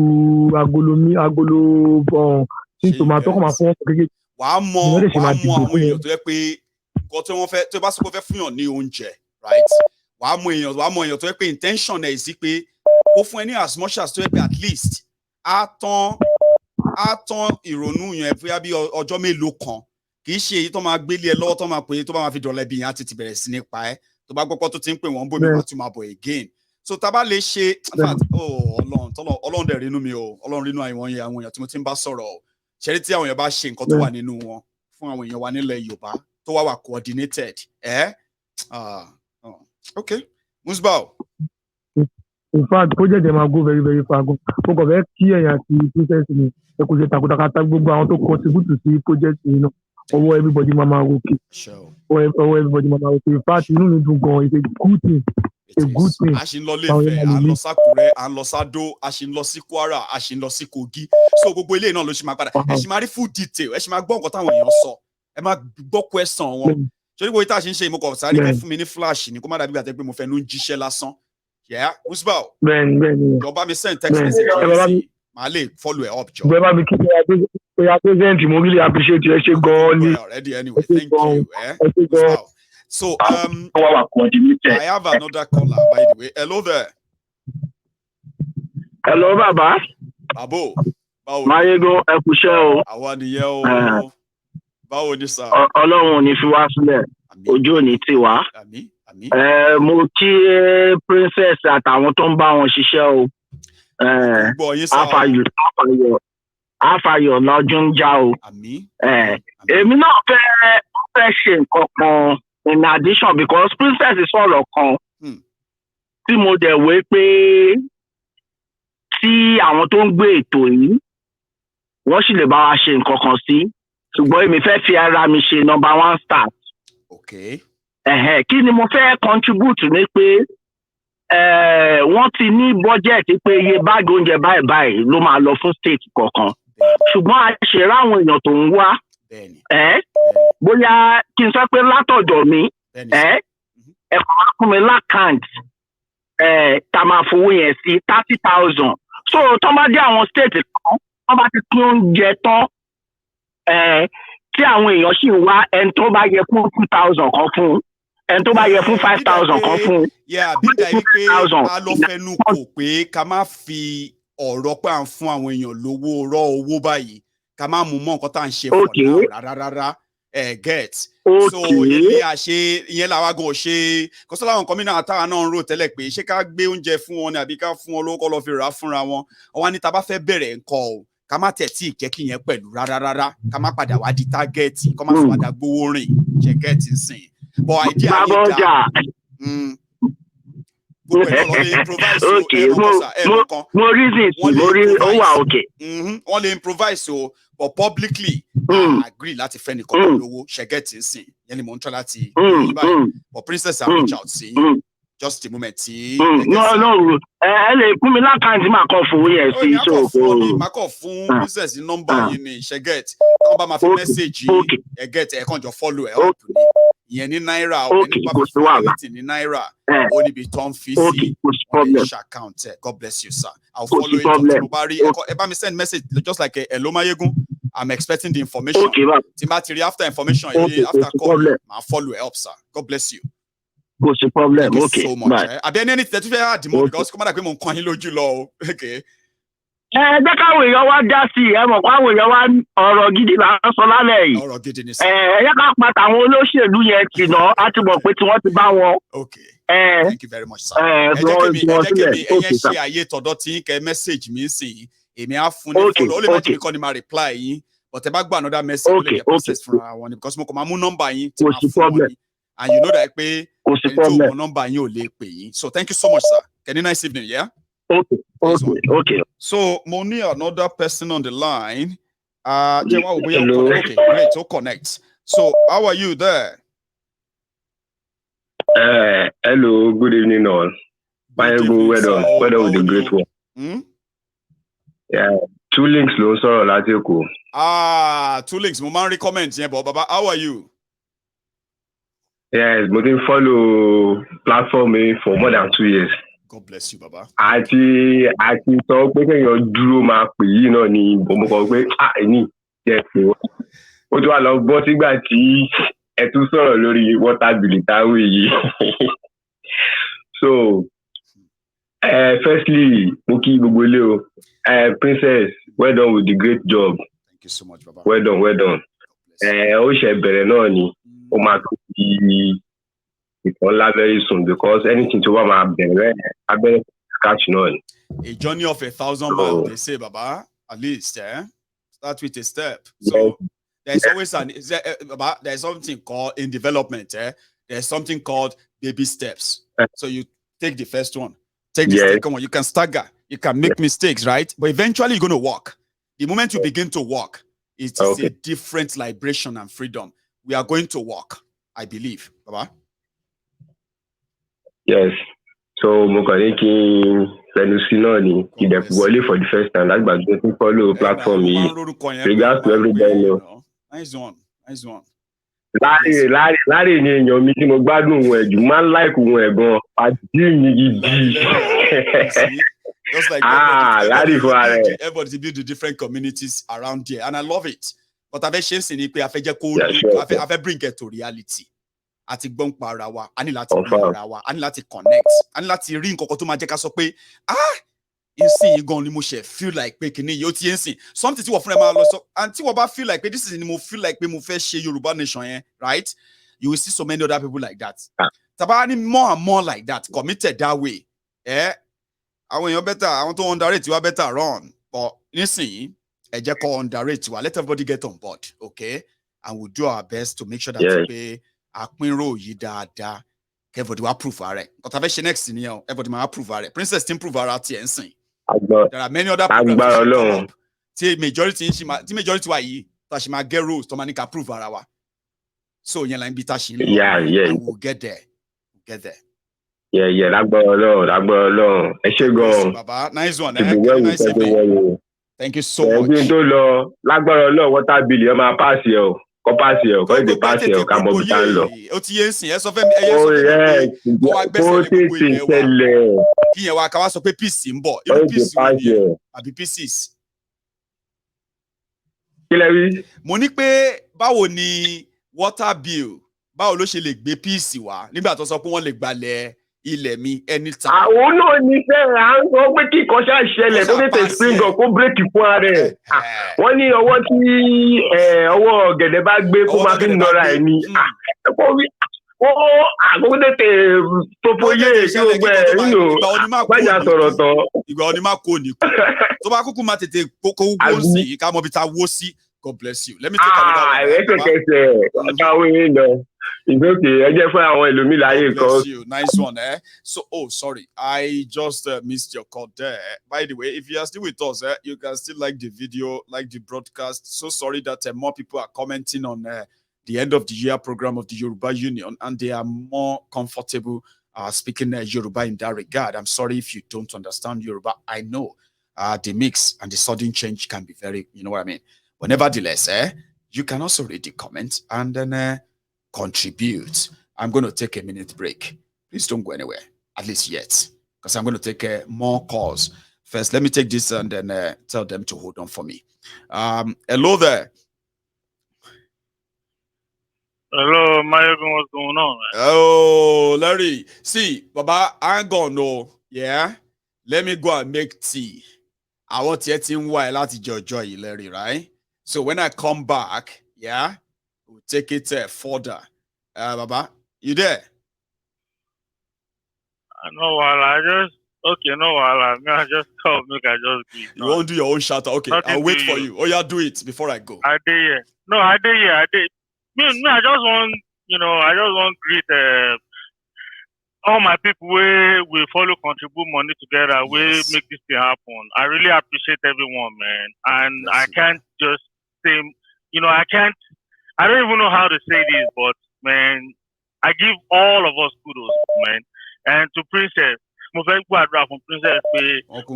agolo tí tòmátò kọ̀ máa fún wọn kékeré. wàá mọ àwọn èèyàn tó yẹ pé nǹkan tí wọ́n fẹ́ tó bá sọ pé fẹ́ fún yàn ní oúnjẹ right wàá mọ èèyàn tó yẹ pé intention ẹ̀ sí pé ó fún ẹ ní as much as tó yẹ pé at least á tán ìrònú yẹn bóyá bí ọjọ́ mélòó kan kì í ṣe èyí tó máa gbélé ẹ lọ́wọ́ tó máa pè é tó bá máa fi dọ̀lẹ́ bí yẹn á ti bẹ̀rẹ̀ sí ní pa ẹ́ tó bá gbọ́pọ́ tó ti ń pè wọ́n bómi wá tún máa bọ̀ again so tá a bá lè ṣe ọlọ́run dẹ̀ rínú mi o ọlọ́run rínú àwọn èèyàn tí mo ti ń bá sọ̀rọ̀ o ṣẹ́rí tí àwọn èèyàn bá ṣe nǹkan tó wà nínú wọn fún àwọn èèyàn wa nílẹ̀ Yorùbá tó wà coordinated okay Musbau. In fact project dem go very very far gan mo kàn fẹ́ kí ẹ̀yà àti princess mi ẹ kò ṣe takuntakata gbogbo àwọn tó contribute sí project yìí náà ọwọ́ everybody máa wòkè ọwọ́ everybody máa wòkè in fact inú mi dùn gan it's a good thing a ṣì ń lọ Ilé-Ifẹ̀ à ń lọ s'Ákúrẹ́ à ń lọ s'Adó a ṣì ń lọ sí Kwara a ṣì ń lọ sí Kogi so gbogbo eléyìí náà ló ṣì máa padà ẹ ṣì máa rí full detail ẹ ṣì máa gbọ́ nǹkan táwọn èèyàn sọ ẹ máa gbọ́ question wọn ṣé gbogbo ìta ṣe ń ṣe ìmọ̀kọ̀ sáré kan fún mi ní flash ni kó má dàbí gbàtẹ́ pé mo fẹ́ ló ń jíṣẹ́ lásán Musbau ìjọba mi send text message yẹn sí màá lè follow up jọ. ìjọba mi kí ẹ present mo really appreciate ẹ ṣe gan-an ni. Anyway, thank you. Musbau. So I have another caller by the way. Hello there. Hello bàbá. Bàbó. Báwo. Máyégún ẹ kúṣẹ́ o. Àwa nìyẹn o. Báwo ni sà? Ọlọ́run ò ní fi wá sílẹ̀. Ojú ò ní tì wá. Àmín. Mo kí princess àtàwọn tó ń bá wọn ṣiṣẹ́ o. Àfàyọ̀ lọ́jọ́ ń já o. Èmi náà fẹ́ ṣe nǹkan kan in addition because princess sọ̀rọ̀ kan tí mo dẹ̀ wé pé tí àwọn tó ń gbé ètò yìí wọ́n sì lè bá wa ṣe nǹkan kan sí ṣùgbọ́n èmi fẹ́ fi ara mi ṣe number one start. Kí ni mo fẹ́ contribute ní pé wọ́n ti ní budget pé iye báàgì oúnjẹ báyìí ló máa lọ fún state kọ̀ọ̀kan ṣùgbọ́n a ṣe ráwọn èèyàn tó ń wá bóyá kí n sọ pé látọ̀dọ̀ mi ẹ̀kọ́ máa fún mi lákàntì tá a máa fowó yẹn sí 30,000 so tó bá dé àwọn state kan wọ́n bá ti pín oúnjẹ tán tí àwọn èèyàn sì wá ẹni tó bá yẹ fún 2,000 kan fún ẹni tó bá yẹ fún 5,000 kan fún. àbídà yìí pé a lọ fẹnu kò pé ká má fi ọ̀rọ̀ pé à ń fún àwọn èèyàn lówó rọ owó báyìí ká má mú mọ́ nǹkan tá à ń ṣe fọ̀ náà rárá get so ilé àṣe ìyẹn làwa gan ṣe kó sọ láwọn kọmínà àtàwọn náà ń rò tẹ́lẹ̀ pé ṣé ká gbé oúnjẹ fún wọn ni àbí ká fún wọn lówó kọ́ lọ fi rà á fúnra wọn ọwọ́ ní ta bá fẹ́ bẹ̀rẹ̀ nǹkan o ká má tẹ̀ tí ìjẹ́ kí yẹn pẹ̀lú rárá ká má padà wá di tágẹ́ẹ̀tì kọ́ má fi wá da gbówó rìn ṣe gẹ́ẹ̀tì ń sìn bọ̀ àìdí àyè dá gbogbo ẹ̀ lọ́ lè improvise mo reason mo rí ó wà òkè. wọ́n lè improvise o but publicly agree láti fẹ́ nìkan lówó ṣẹ́gẹ́tì ń sìn yẹn ni mò ń tọ́ láti but princess I reach out sí just a moment tí. no ẹ lè fún mi lákàntì máa kọ fún yẹn sí so. máa kọ fún princess nọ́mbà yìí ní ṣẹ́gẹ́tì táwọn bá máa fi mẹ́sẹ̀gì ẹ̀gẹ́tì ẹ̀ kàn jọ follow ẹ̀ up ni ìyẹn ní náírà o ní bá fi fún ní náírà o níbi tó ń fi sí ọ̀rẹ́ account ẹ̀ God bless you sir I'll follow it up mo bá rí ẹ bá mi send message just like hello Mayegun I'm expecting the information tí bá ti rí after information yìí after call máa follow ẹ̀ up sir God bless you. Kò sí problem. Thank you so much. Àbí ẹni tẹ́tí fẹ́ àdìmọ́ because kó má dà pé mo ń kàn yín lójú lọ o. Jẹ́ káwọn èèyàn wá dá sí ẹ mọ̀ káwọn èèyàn wá ọ̀rọ̀ gidi là ń sọ lálẹ́ yìí. Ọ̀rọ̀ gidi ni sọ. Ẹ ká pa tàwọn olóṣèlú yẹn tì náà á ti mọ̀ pé tí wọ́n ti bá wọn. Okay. Thank you very much sir. Ẹ jẹ́ kí mi ẹyẹ ṣe àyè tọ̀dọ̀ tí kẹ́ message mi sí èmi á fún ní follow ó lè má jẹ́ mi kọ́ ni máa reply yín but ẹ bá gbọ́ another message ó lè jẹ́ process fúnra wọn ni because mo kàn máa mú nọ́mbà yín tí máa fún wọn ni and you know that pé ẹni tó mọ nọ́mbà yín ò lè pè yín so thank you so much sir. Can you nice evening yeah. Okay. So mo ní another person on the line. Okay, great. So connect. So how are you there? Hello, good evening all. Mayegun, well done with the great one. Yeah, 2 links ló sọ̀rọ̀ láti Èkó. 2 links. Mo máa ń recommend yẹn, but Baba, how are you? Yes, but they follow platform for more than 2 years. God bless you, Baba. Àti sọ pé kéèyàn dúró máa pè yí náà ni mo kọ pé ẹni jẹ́ pé ó tún wà lọ bọ́ sígbà tí ẹ tún sọ̀rọ̀ lórí water bill táwọn yìí. So, firstly, mo kí gbogbo ilé o. Princess, well done with the great job. Thank you so much, Baba. Well done, well done. Ó ṣe bẹ̀rẹ̀ náà ni ó máa tó di ìtàn ńlá very soon because anything tó wà máa bẹ̀rẹ̀ abẹ́rẹ́ catch náà ni. A journey of 1,000 miles, they say, Baba, at least, start with a step. So there's always there's something called in development, there's something called baby steps. So you take the first one, take the second one, you can stagger, you can make mistakes, right? But eventually you're going to walk. The moment you begin to walk, it's a different liberation and freedom. We are going to walk, I believe, Baba. Yes. So mo kàn ní kí n fẹnu sí náà ni ìdẹ̀kùwọlé for the first time lágbàdo tó follow platform yìí. Regards to everybody. Nice one. Láre ni èèyàn mi tí mo gbádùn òun ẹ̀ jù máa ń láìkù òun ẹ̀ gan àti mi gidi. Just like everybody build the different communities around here, and I love it. But I've changed in it. I've bring it to reality. Àti gbọ́n pa ara wa, a ní láti rí ara wa, a ní láti connect, a ní láti rí nǹkan kan tó máa jẹ́ ká sọ pé ìsìn gan ni mo ṣe feel like pé kìíní yóò ti ń sìn something tí wọ́n fún ẹ máa lọ sọ and tí wọ́n bá feel like pé this is ni mo feel like pé mo fẹ́ ṣe Yorùbá nation yẹn, right? You will see so many other people like that. Tàbá ní more and more like that committed that way. Àwọn èèyàn better, àwọn tó underrate wa better run. But nísìnyí ẹ jẹ́ kó underrate wa, let everybody get on board, okay? And we'll do our best to make sure that pé àpínrò yìí dáadáa everybody will approve it. But I've next in here, everybody will approve it. Princess team prove it. There are many other programs that come up. See majority why she might get rules to manika approve our. So you like we'll get there. Yeah, that alone. Baba, nice one. Nice. Thank you so much. Water bill, my pass here. Pass here, pass here, come over time. Mo ní pé báwo ni water bill báwo ló ṣe lè gbé peace wá nígbà tó sọ pé wọ́n lè gbalẹ̀ ilẹ̀ mi anytime. Àwọn náà ní fẹ́ à ń sọ pé kí nǹkan ṣáà ṣẹlẹ̀ tó tètè spring up kó bírèkì fún ara ẹ̀. Wọ́n ní ọwọ́ tí ọwọ́ gẹ̀dẹ̀ bá gbé kó máa fi nọra ẹ̀ ni. Àkókò tètè popoyé kí o gbẹ nínú gbájà sọ̀rọ̀ tán. Ìgbà ọdún máa kó ní kú. Tó bá kúkú máa tètè kókó wó sí ká mọ̀ bí ta wó sí. God bless you. Let me take another one. It's okay. I just find bless you. Nice one, So, sorry. I just missed your call there. By the way, if you are still with us, you can still like the video, like the broadcast. So sorry that more people are commenting on the end of the year program of the Yoruba Union, and they are more comfortable speaking Yoruba in that regard. I'm sorry if you don't understand Yoruba. I know the mix and the sudden change can be very, you know what I mean? But nevertheless, you can also read the comments and then contribute. I'm going to take a minute break. Please don't go anywhere, at least yet, because I'm going to take more calls. First, let me take this and then tell them to hold on for me. Hello there. Hello, Mayogun, what's going on, man? Oh, Larry. See, Baba, I ain't gonna know. Yeah? Let me go and make tea. I want to get in while out joy, Larry, right? So when I come back, yeah, we'll take it further. Baba, you there? No, I just told me I just be. You won't do your own shout out. Okay, I'll wait for you. Oh, yeah, do it before I go. I did. No, I did. Me, I just want, to greet all my people where we follow contribute money together, we make this thing happen. I really appreciate everyone, man. And I can't just say, I don't even know how to say this, but man, I give all of us kudos, man. And to Princess, mo fẹ́ gbàdúrà fún Princess pé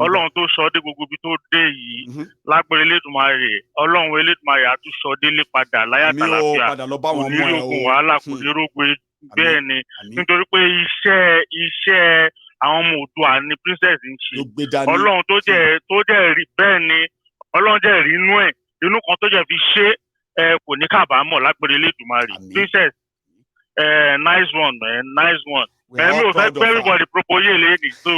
Ọlọ́run tó sọ dé gbogbo ibi tó dé yìí lágbára Elédùmarè Ọlọ́run Elédùmarè á tún sọ délé padà láyà tàlàfíà kò ní rògùn wàhálà kò ní rògùn bẹ́ẹ̀ ni nítorí pé iṣẹ́ àwọn ọmọ Oòduà ni princess ń ṣe Ọlọ́run tó jẹ́ rí bẹ́ẹ̀ ni Ọlọ́run jẹ́ rí inú kan tó jẹ́ fi ṣe kò ní kábàámọ̀ lágbèrè Elédùmarè princess nice one man nice one. Mi ò fẹ́ everybody propose lady so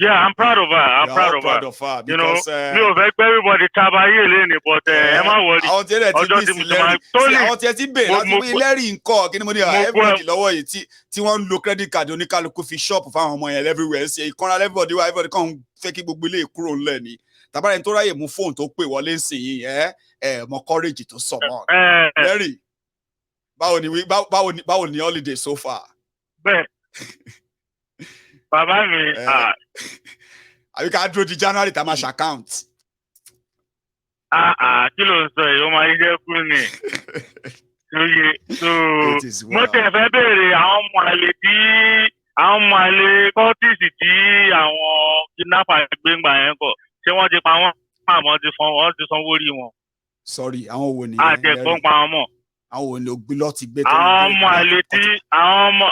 yeah I'm proud of her you know mi ò fẹ́ everybody tabayé lady but ẹ má worry ọjọ́ tí mo ti máa tó lè àwọn tí ẹ ti bèèrè láti pé lẹ́rìí nǹkan kí ni mo ní everybody lọ́wọ́ yìí tí wọ́n ń lo credit card oníkálukú fi shop fáwọn ọmọ yẹn everywhere ṣe ìkanra everybody wá everybody kàn ń fẹ́ kí gbogbo ilé kúrò ńlẹ̀ ni tàbára ẹni tó ráyè mú fóònù tó pè wọlé ńsìn yìí mọ courage tó sọ mọ́ lẹ́rìí báwo ni holiday so far. Bẹ́ẹ̀ bàbá mi àbí ká dúró di January tá a máa ṣàkáùnt. Kí ló ń sọ yìí ó máa jẹ́ kú ni mo tẹ̀ fẹ́ béèrè àwọn ọmọ àlè kọ́tìsì tí àwọn kidnapper gbé ńgbà yẹn kọ̀ ṣé wọ́n ti pa wọ́n àmọ́ ti sanwó rí wọn. Sorry àwọn wo ni àti ẹ̀kọ́ ń pa wọn mọ̀. Àwọn wo ni ó gbé lọ́ọ́ ti gbé. àwọn ọmọ àlè tí àwọn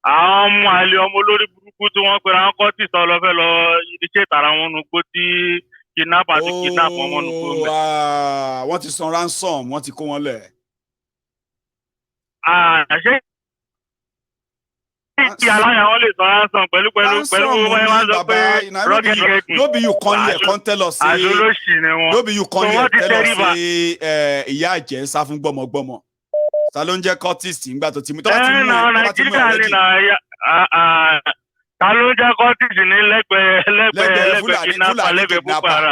ọmọ àlè ọmọ olórí burúkú tí wọ́n pera wọn kọ́ tì sọ lọ́fẹ́ lọ iṣẹ́ ìtara wọn nu gbó tí kidnapper ti kidnap ọmọ nu gbó mẹ́. Wọ́n ti san ransom wọ́n ti kó wọn lẹ̀. Ṣé kí aláya wọn lè san ransom pẹ̀lú owó ẹ̀ máa ń sọ pé rocket getting. No be you come here come tell us say àdólóṣì ni wọn. No be you come here tell us say ìyá àjẹ́ sá fún gbọ́mọgbọ́mọ. Ta ló ń jẹ́ cultist nígbà tó ti mú Nàìjíríà ni ta ló ń jẹ́ cultist ní lẹ́gbẹ̀ẹ́ kidnapper lẹ́gbẹ̀ẹ́ Boko Haram.